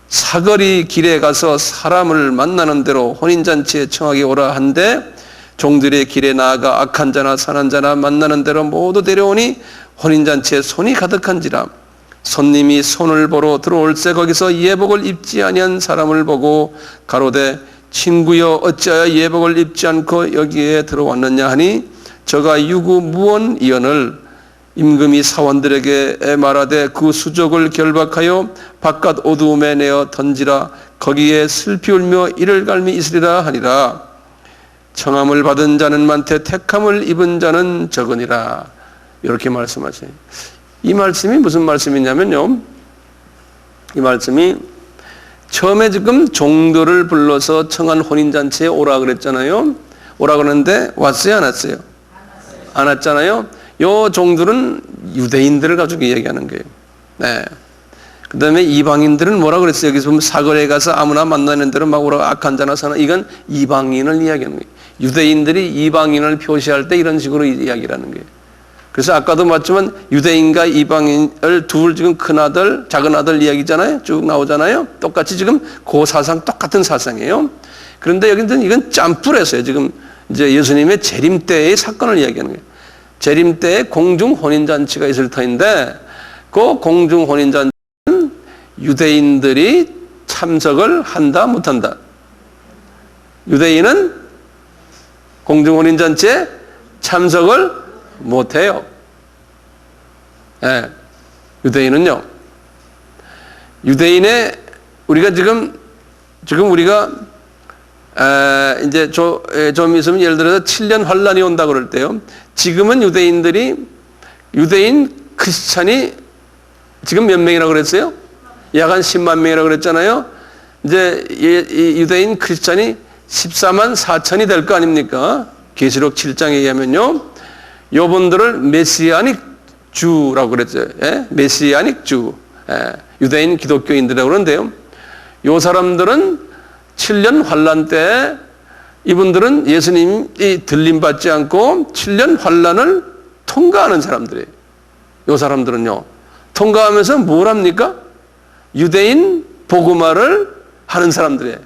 사거리 길에 가서 사람을 만나는 대로 혼인잔치에 청하게 오라 한데 종들의 길에 나아가 악한 자나 선한 자나 만나는 대로 모두 데려오니 혼인잔치에 손이 가득한지라 손님이 손을 보러 들어올새 거기서 예복을 입지 아니한 사람을 보고 가로되 친구여 어찌하여 예복을 입지 않고 여기에 들어왔느냐 하니 저가 유구무원이언을 임금이 사원들에게 말하되 그 수족을 결박하여 바깥 어두움에 내어 던지라 거기에 슬피 울며 이를 갈미 있으리라 하니라. 청함을 받은 자는 많되 택함을 입은 자는 적으니라. 이렇게 말씀하세요. 이 말씀이 무슨 말씀이냐면요, 이 말씀이 처음에 지금 종들을 불러서 청한 혼인잔치에 오라 그랬잖아요. 오라 그러는데 왔어요 안 왔어요? 안 왔잖아요. 요 종들은 유대인들을 가지고 이야기하는 거예요. 네. 그 다음에 이방인들은 뭐라 그랬어요? 여기서 보면 사거리에 가서 아무나 만나는 대로 막 오라고 악한 자나 사나, 이건 이방인을 이야기하는 거예요. 유대인들이 이방인을 표시할 때 이런 식으로 이야기를 하는 거예요. 그래서 아까도 봤지만 유대인과 이방인을 둘 지금 큰아들, 작은아들 이야기잖아요. 쭉 나오잖아요. 똑같이 지금 그 사상, 똑같은 사상이에요. 그런데 여기는 이건 짬뿌려서요. 지금 이제 예수님의 재림 때의 사건을 이야기하는 거예요. 재림 때에 공중 혼인잔치가 있을 터인데, 그 공중 혼인잔치는 유대인들이 참석을 한다, 못한다? 유대인은 공중 혼인잔치에 참석을 못해요. 예, 유대인은요. 유대인의 우리가 지금 우리가 이제 좀 있으면 예를 들어서 7년 환란이 온다 그럴 때요. 지금은 유대인 크리스찬이 지금 몇 명이라고 그랬어요? 약 한 10만 명이라고 그랬잖아요. 이제 이 유대인 크리스찬이 14만 4천이 될 거 아닙니까? 계시록 7장에 의하면요. 요분들을 메시아닉 주라고 그랬죠. 예? 메시아닉 주. 예. 유대인 기독교인들이라고 그러는데요. 요 사람들은 7년 환란 때 이분들은 예수님이 들림받지 않고 7년 환란을 통과하는 사람들이에요. 요 사람들은요. 통과하면서 뭘 합니까? 유대인 복음화를 하는 사람들이에요.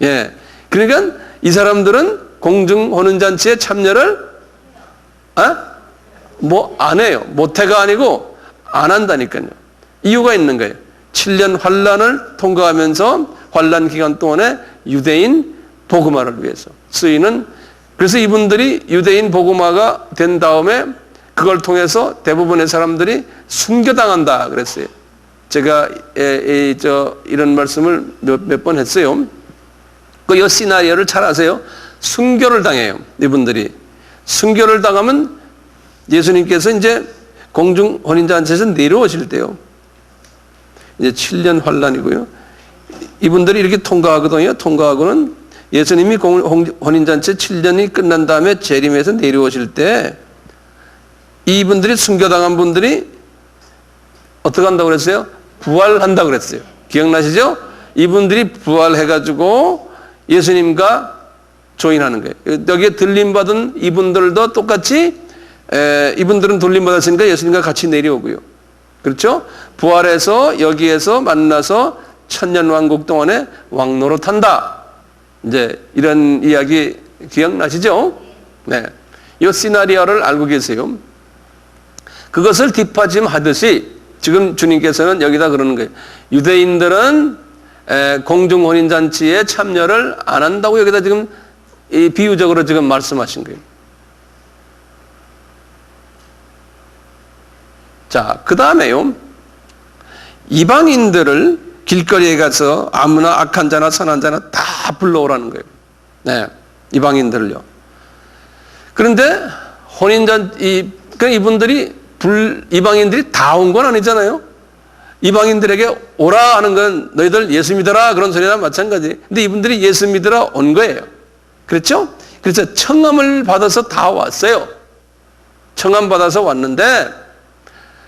예. 그러니까 이 사람들은 공중 혼인잔치에 참여를 뭐 안 해요. 못해가 아니고 안 한다니까요. 이유가 있는 거예요. 7년 환란을 통과하면서 환란 기간 동안에 유대인 복음화를 위해서 쓰이는, 그래서 이분들이 유대인 복음화가 된 다음에 그걸 통해서 대부분의 사람들이 순교당한다 그랬어요. 제가 이런 말씀을 몇 번 했어요. 이 시나리오를 잘 아세요. 순교를 당해요. 이분들이 순교를 당하면 예수님께서 이제 공중 혼인잔치에서 내려오실 때요. 이제 7년 환란이고요. 이분들이 이렇게 통과하거든요. 통과하고는 예수님이 혼인잔치 7년이 끝난 다음에 재림해서 내려오실 때 이분들이 순교당한 분들이 어떻게 한다고 그랬어요? 부활한다고 그랬어요. 기억나시죠? 이분들이 부활해가지고 예수님과 조인하는 거예요. 여기에 들림받은 이분들도 똑같이 이분들은 들림받았으니까 예수님과 같이 내려오고요. 그렇죠? 부활해서 여기에서 만나서 천년왕국 동안에 왕노릇한다. 이제 이런 이야기 기억나시죠? 네. 이 시나리오를 알고 계세요. 그것을 뒷받침하듯이 지금 주님께서는 여기다 그러는 거예요. 유대인들은 공중혼인잔치에 참여를 안 한다고 여기다 지금 비유적으로 지금 말씀하신 거예요. 자, 그 다음에요. 이방인들을 길거리에 가서 아무나 악한 자나 선한 자나 다 불러오라는 거예요. 네, 이방인들을요. 그런데 이분들이 이방인들이 다 온 건 아니잖아요. 이방인들에게 오라 하는 건 너희들 예수 믿어라 그런 소리나 마찬가지. 근데 이분들이 예수 믿으러 온 거예요. 그렇죠? 그래서 청함을 받아서 다 왔어요. 청함 받아서 왔는데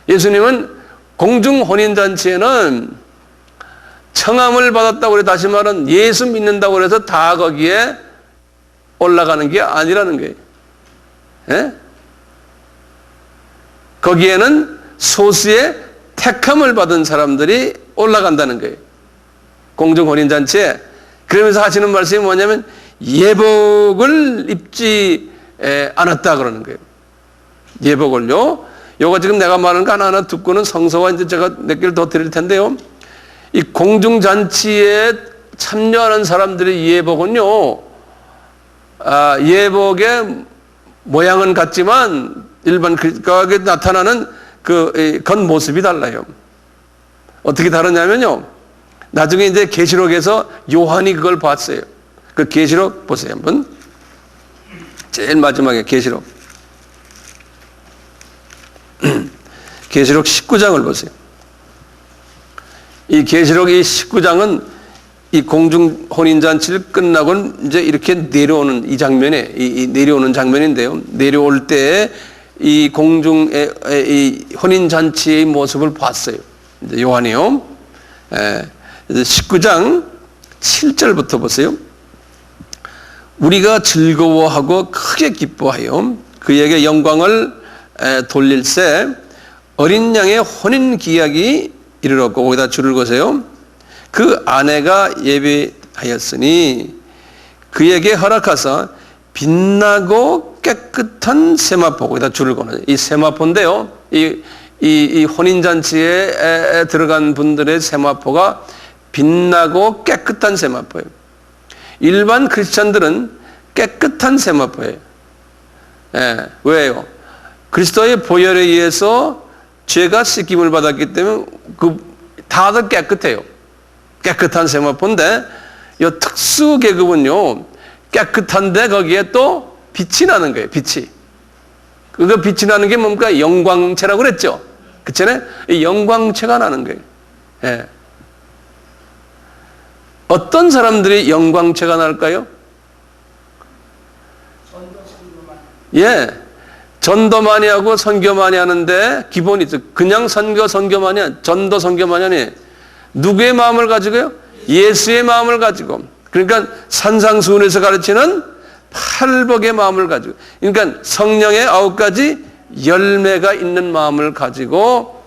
예수님은 공중 혼인잔치에는 청함을 받았다고 그래, 다시 말은 예수 믿는다고 해서 다 거기에 올라가는 게 아니라는 거예요. 예? 거기에는 소수의 택함을 받은 사람들이 올라간다는 거예요. 공중 혼인잔치에. 그러면서 하시는 말씀이 뭐냐면 예복을 입지 않았다 그러는 거예요. 예복을요. 요거 지금 내가 말하는 거 하나하나 듣고는 성서와 이제 제가 몇 개를 더 드릴 텐데요. 이 공중잔치에 참여하는 사람들의 예복은요, 예복의 모양은 같지만 일반 그에 나타나는 그 겉모습이 달라요. 어떻게 다르냐면요. 나중에 이제 계시록에서 요한이 그걸 봤어요. 그 계시록 보세요, 한번. 제일 마지막에 계시록. 계시록 19장을 보세요. 이 계시록 이 19장은 이 공중 혼인잔치를 끝나고 이제 이렇게 내려오는 이 장면에 이 내려오는 장면인데요. 내려올 때 이 공중의 이 혼인잔치의 모습을 봤어요. 이제 요한이요. 19장 7절부터 보세요. 우리가 즐거워하고 크게 기뻐하여 그에게 영광을 돌릴새 어린 양의 혼인 기약이 이르렀고, 거기다 줄을 거세요. 그 아내가 예비하였으니 그에게 허락하사 빛나고 깨끗한 세마포, 거기다 줄을 거는 이 세마포인데요. 이 혼인잔치에 들어간 분들의 세마포가 빛나고 깨끗한 세마포예요. 일반 크리스찬들은 깨끗한 세마포예요. 왜요? 그리스도의 보혈에 의해서 죄가 씻김을 받았기 때문에 다들 깨끗해요. 깨끗한 세마포인데 이 특수 계급은요, 깨끗한데 거기에 또 빛이 나는 거예요. 빛이. 그 빛이 나는 게 뭡니까? 영광체라고 그랬죠. 그렇잖아요? 이 영광체가 나는 거예요. 예. 어떤 사람들이 영광체가 날까요? 예. 전도 많이 하고 선교 많이 하는데 기본이 있어. 그냥 선교 많이 하, 전도 선교 많이 하니 누구의 마음을 가지고요? 예수의 마음을 가지고. 그러니까 산상수훈에서 가르치는 팔복의 마음을 가지고. 그러니까 성령의 9가지 열매가 있는 마음을 가지고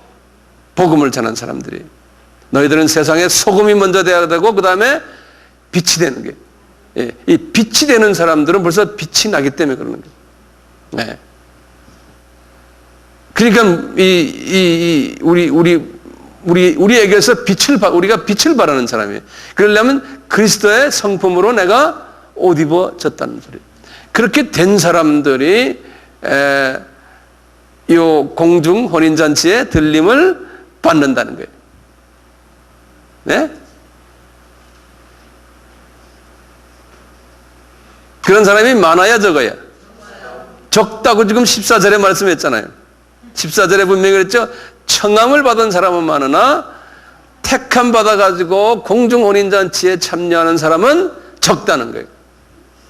복음을 전한 사람들이. 너희들은 세상에 소금이 먼저 돼야 되고 그 다음에 빛이 되는 게. 예. 이 빛이 되는 사람들은 벌써 빛이 나기 때문에 그러는 거예요. 예. 그러니까 우리에게서 우리가 빛을 발하는 사람이에요. 그러려면 그리스도의 성품으로 내가 옷 입어졌다는 소리예요. 그렇게 된 사람들이 이 공중 혼인잔치에 들림을 받는다는 거예요. 네? 그런 사람이 많아야 적어야? 적다고 지금 14절에 말씀했잖아요. 14절에 분명히 그랬죠. 청함을 받은 사람은 많으나 택함 받아가지고 공중 혼인잔치에 참여하는 사람은 적다는 거예요.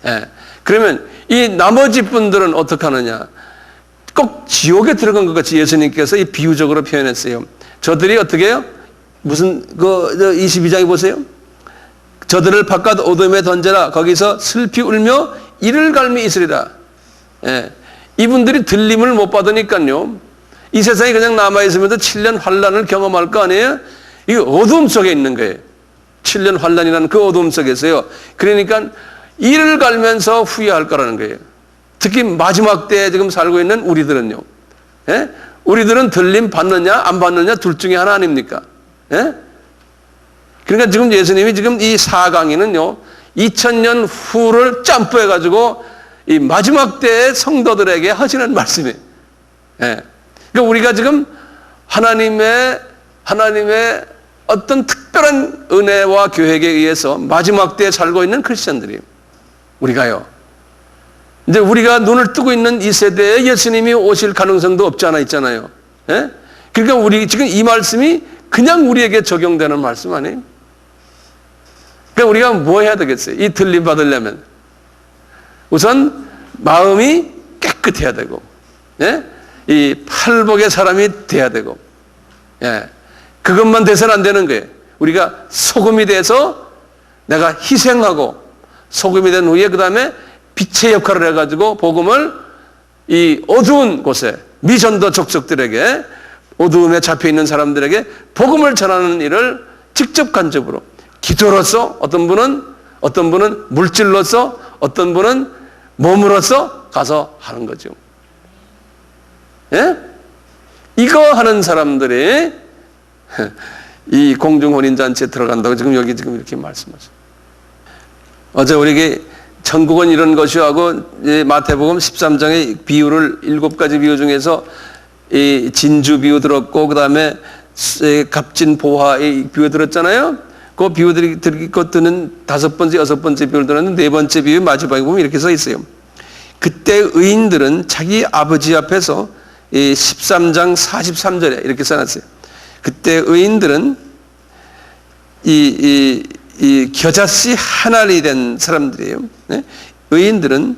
예. 그러면 이 나머지 분들은 어떻게 하느냐? 꼭 지옥에 들어간 것 같이 예수님께서 이 비유적으로 표현했어요. 저들이 어떻게 해요? 무슨 22장에 보세요. 저들을 바깥 어둠에 던져라. 거기서 슬피 울며 이를 갈미 있으리라. 예. 이분들이 들림을 못 받으니까요. 이 세상에 그냥 남아있으면서 7년 환란을 경험할 거 아니에요? 이 어둠 속에 있는 거예요. 7년 환란이라는 그 어둠 속에서요. 그러니까 이를 갈면서 후회할 거라는 거예요. 특히 마지막 때에 지금 살고 있는 우리들은요. 예? 우리들은 들림 받느냐 안 받느냐 둘 중에 하나 아닙니까? 예? 그러니까 지금 예수님이 지금 이 4강에는요. 2000년 후를 짬뿌해가지고 이 마지막 때의 성도들에게 하시는 말씀이에요. 예. 그러니까 우리가 지금 하나님의 어떤 특별한 은혜와 계획에 의해서 마지막 때에 살고 있는 크리스천들이에요. 우리가요. 이제 우리가 눈을 뜨고 있는 이 세대에 예수님이 오실 가능성도 없지 않아 있잖아요. 예? 그러니까 우리 지금 이 말씀이 그냥 우리에게 적용되는 말씀 아니에요? 그러니까 우리가 뭐 해야 되겠어요? 이 들림 받으려면 우선 마음이 깨끗해야 되고, 예? 이 팔복의 사람이 돼야 되고, 예. 그것만 돼서는 안 되는 거예요. 우리가 소금이 돼서 내가 희생하고 소금이 된 후에 그 다음에 빛의 역할을 해가지고 복음을 이 어두운 곳에 미전도 족속들에게 어두움에 잡혀있는 사람들에게 복음을 전하는 일을 직접 간접으로 기도로서 어떤 분은 물질로서 어떤 분은 몸으로서 가서 하는 거죠. 예? 이거 하는 사람들이 이 공중혼인잔치에 들어간다고 지금 이렇게 말씀하죠. 어제 우리에게 천국은 이런 것이요 하고 마태복음 13장의 비유를 7가지 비유 중에서 이 진주 비유 들었고 그 다음에 값진 보화의 비유 들었잖아요. 그 비유들이 듣는 5번째, 6번째 비유를 들었는데 4번째 비유 마지막에 보면 이렇게 써 있어요. 그때 의인들은 자기 아버지 앞에서 13장 43절에 이렇게 써놨어요. 그때 의인들은 이 겨자씨 하나리 된 사람들이에요. 네? 의인들은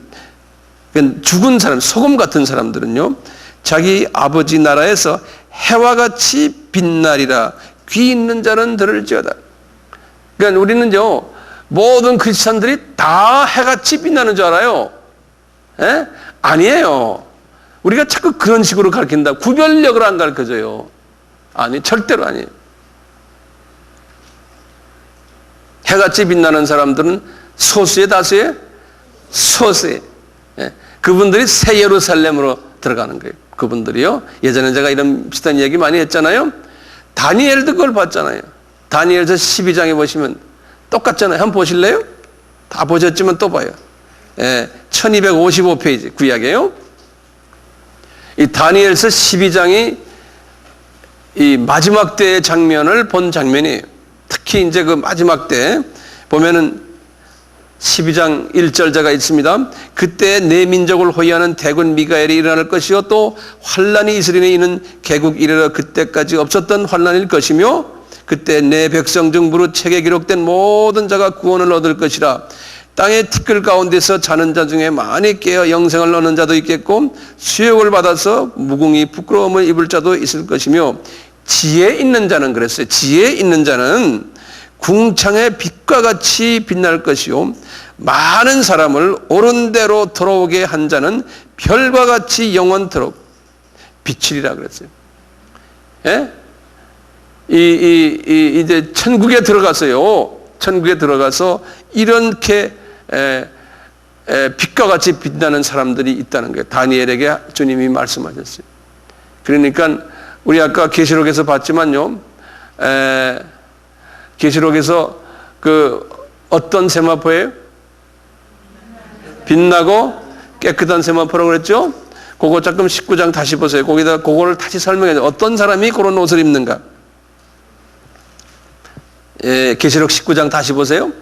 죽은 사람, 소금 같은 사람들은요, 자기 아버지 나라에서 해와 같이 빛나리라 귀 있는 자는 들을지어다. 그러니까 우리는요, 모든 크리스찬들이 다 해같이 빛나는 줄 알아요. 예? 아니에요. 우리가 자꾸 그런 식으로 가르친다. 구별력을 안 가르쳐줘요. 아니, 절대로 아니에요. 해같이 빛나는 사람들은 소수의 다수의 소수의. 예. 그분들이 새 예루살렘으로 들어가는 거예요. 그분들이요. 예전에 제가 이런 비슷한 얘기 많이 했잖아요. 다니엘도 그걸 봤잖아요. 다니엘서 12장에 보시면 똑같잖아요. 한번 보실래요? 다 보셨지만 또 봐요. 예, 1255페이지 구약이에요. 이 다니엘서 12장이 이 마지막 때의 장면을 본 장면이에요. 특히 이제 그 마지막 때 보면은 12장 1절자가 있습니다. 그때 내 민족을 호위하는 대군 미가엘이 일어날 것이요 또 환란이 이스라엘에 있는 개국 이르러 그때까지 없었던 환란일 것이며 그때 내 백성 중 무릇 책에 기록된 모든 자가 구원을 얻을 것이라. 땅의 티끌 가운데서 자는 자 중에 많이 깨어 영생을 얻는 자도 있겠고 수욕을 받아서 무궁히 부끄러움을 입을 자도 있을 것이며 지혜 있는 자는 그랬어요. 지혜 있는 자는 궁창의 빛과 같이 빛날 것이요 많은 사람을 옳은 대로 돌아오게 한 자는 별과 같이 영원토록 비치리라 그랬어요. 예? 이제 천국에 들어가서요. 천국에 들어가서 이렇게 빛과 같이 빛나는 사람들이 있다는 거예요. 다니엘에게 주님이 말씀하셨어요. 그러니까 우리 아까 계시록에서 봤지만요. 계시록에서 그 어떤 세마포예요? 빛나고 깨끗한 세마포라고 그랬죠? 그거 조금 19장 다시 보세요. 거기다 그거를 다시 설명해요. 어떤 사람이 그런 옷을 입는가? 예, 계시록 19장 다시 보세요.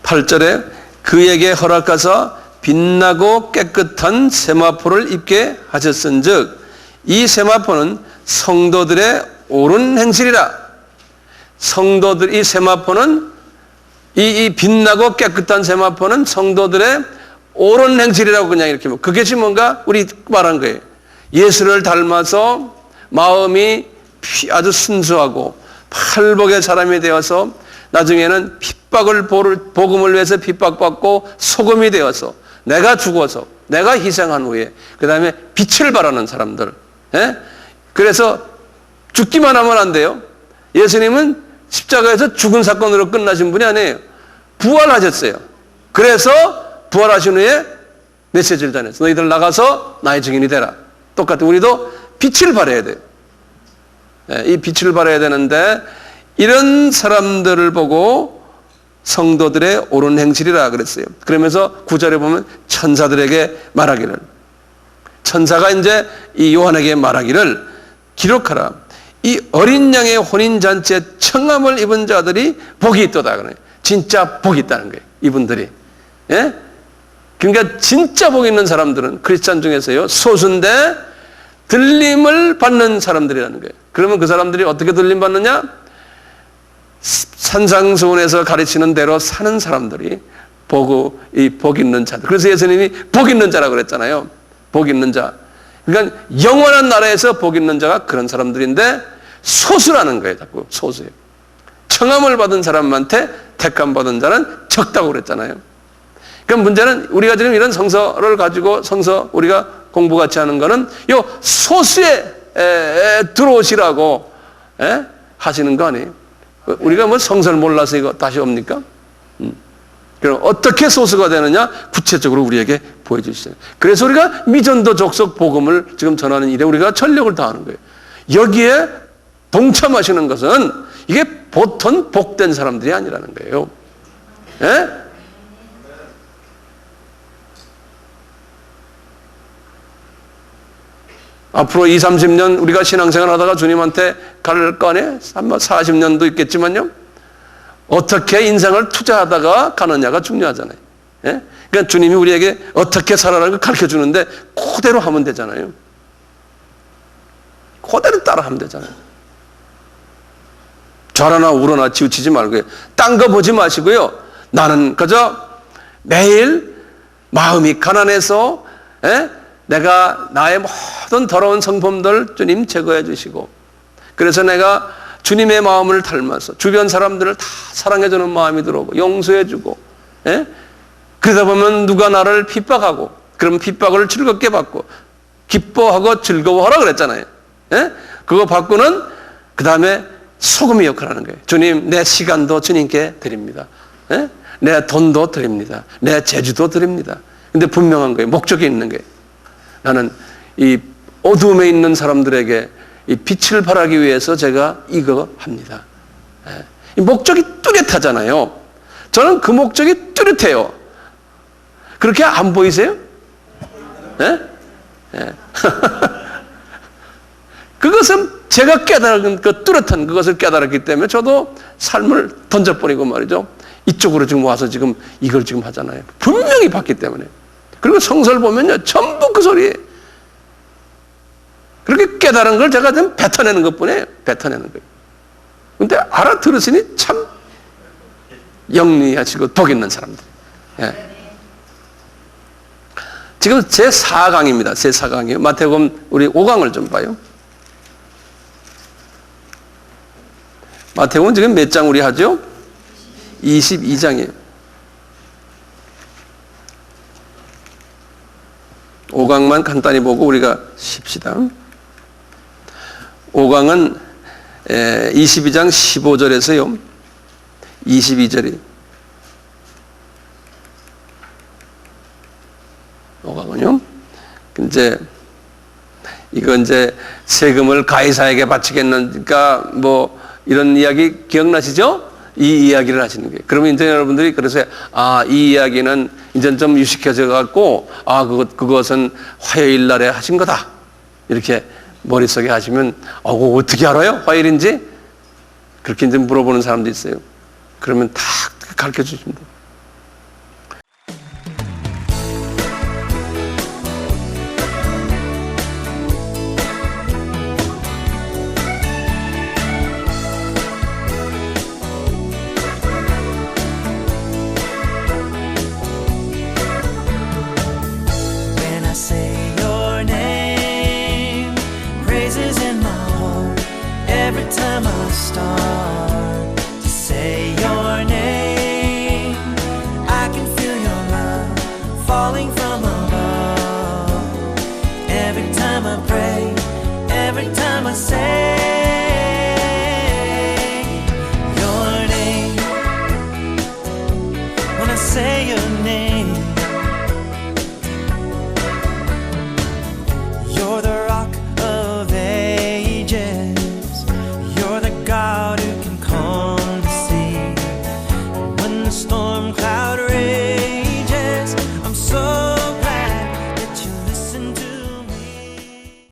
8절에 그에게 허락하사 빛나고 깨끗한 세마포를 입게 하셨은즉 이 세마포는 성도들의 옳은 행실이라. 성도들 이 세마포는 이 빛나고 깨끗한 세마포는 성도들의 옳은 행실이라고 그냥 이렇게 그것이 뭔가 우리 말한 거예요. 예수를 닮아서 마음이 아주 순수하고 팔복의 사람이 되어서 나중에는 핍박을 복음을 위해서 핍박받고 소금이 되어서 내가 죽어서 내가 희생한 후에 그 다음에 빛을 발하는 사람들. 예? 그래서 죽기만 하면 안 돼요. 예수님은 십자가에서 죽은 사건으로 끝나신 분이 아니에요. 부활하셨어요. 그래서 부활하신 후에 메시지를 전했어. 너희들 나가서 나의 증인이 되라. 똑같아. 우리도 빛을 발해야 돼요. 이 빛을 발해야 되는데 이런 사람들을 보고 성도들의 옳은 행실이라 그랬어요. 그러면서 9절에 보면 천사들에게 말하기를, 천사가 이제 이 요한에게 말하기를 기록하라. 이 어린 양의 혼인잔치에 청함을 입은 자들이 복이 있도다. 그래요. 진짜 복이 있다는 거예요. 이분들이. 예? 그러니까 진짜 복 있는 사람들은 크리스찬 중에서요 소수인데 들림을 받는 사람들이라는 거예요. 그러면 그 사람들이 어떻게 들림 받느냐? 산상수훈에서 가르치는 대로 사는 사람들이 복 있는 자들. 그래서 예수님이 복 있는 자라고 그랬잖아요. 복 있는 자. 그러니까 영원한 나라에서 복 있는 자가 그런 사람들인데 소수라는 거예요. 자꾸 소수예요. 청함을 받은 사람한테 택함 받은 자는 적다고 그랬잖아요. 그럼 문제는 우리가 지금 이런 성서를 가지고 성서 우리가 공부 같이 하는 거는 요 소수에 들어오시라고 하시는 거 아니에요. 우리가 뭐 성서를 몰라서 이거 다시 옵니까? 그럼 어떻게 소수가 되느냐? 구체적으로 우리에게 보여주시죠. 그래서 우리가 미전도 족속 복음을 지금 전하는 일에 우리가 전력을 다하는 거예요. 여기에 동참하시는 것은 이게 보통 복된 사람들이 아니라는 거예요. 예? 앞으로 20, 30년 우리가 신앙생활 하다가 주님한테 갈 거 아니에요? 40년도 있겠지만요. 어떻게 인생을 투자하다가 가느냐가 중요하잖아요. 예? 그러니까 주님이 우리에게 어떻게 살아라는 걸 가르쳐 주는데 그대로 하면 되잖아요. 그대로 따라 하면 되잖아요. 좌라나 우러나 치우치지 말고요. 딴 거 보지 마시고요. 나는 그저 매일 마음이 가난해서 내가 나의 모든 더러운 성품들 주님 제거해 주시고, 그래서 내가 주님의 마음을 닮아서 주변 사람들을 다 사랑해주는 마음이 들어오고 용서해주고, 예? 그러다 보면 누가 나를 핍박하고, 그럼 핍박을 즐겁게 받고 기뻐하고 즐거워하라 그랬잖아요. 예? 그거 받고는 그 다음에 소금의 역할을 하는 거예요. 주님, 내 시간도 주님께 드립니다. 예? 내 돈도 드립니다. 내 재주도 드립니다. 근데 분명한 거예요. 목적이 있는 거예요. 나는 이 어두움에 있는 사람들에게 이 빛을 발하기 위해서 제가 이거 합니다. 예. 이 목적이 뚜렷하잖아요. 저는 그 목적이 뚜렷해요. 그렇게 안 보이세요? 예? 예. 그것은 제가 깨달은 그 뚜렷한 그것을 깨달았기 때문에 저도 삶을 던져버리고 말이죠. 이쪽으로 지금 와서 지금 이걸 지금 하잖아요. 분명히 봤기 때문에. 그리고 성서를 보면요, 전부 그 소리예요. 그렇게 깨달은 걸 제가 좀 뱉어내는 것뿐이에요. 뱉어내는 거예요. 근데 알아들으시니 참 영리하시고 복 있는 사람들. 예. 지금 제4강입니다. 제4강이에요. 마태복음 우리 5강을 좀 봐요. 마태복음 지금 몇 장 우리 하죠? 22장이에요. 5강만 간단히 보고 우리가 쉽시다. 5강은 22장 15절에서요. 22절이 5강은요. 이제 세금을 가이사에게 바치겠는가 뭐 이런 이야기 기억나시죠? 이 이야기를 하시는 거예요. 그러면 이제 여러분들이 그래서 이 이야기는 이제 좀 유식해져 갖고 그것은 화요일 날에 하신 거다. 이렇게 머릿속에 하시면 그거 어떻게 알아요? 화요일인지? 그렇게 이제 물어보는 사람도 있어요. 그러면 다 가르쳐 주십니다. Every time I start to say your name, I can feel your love falling from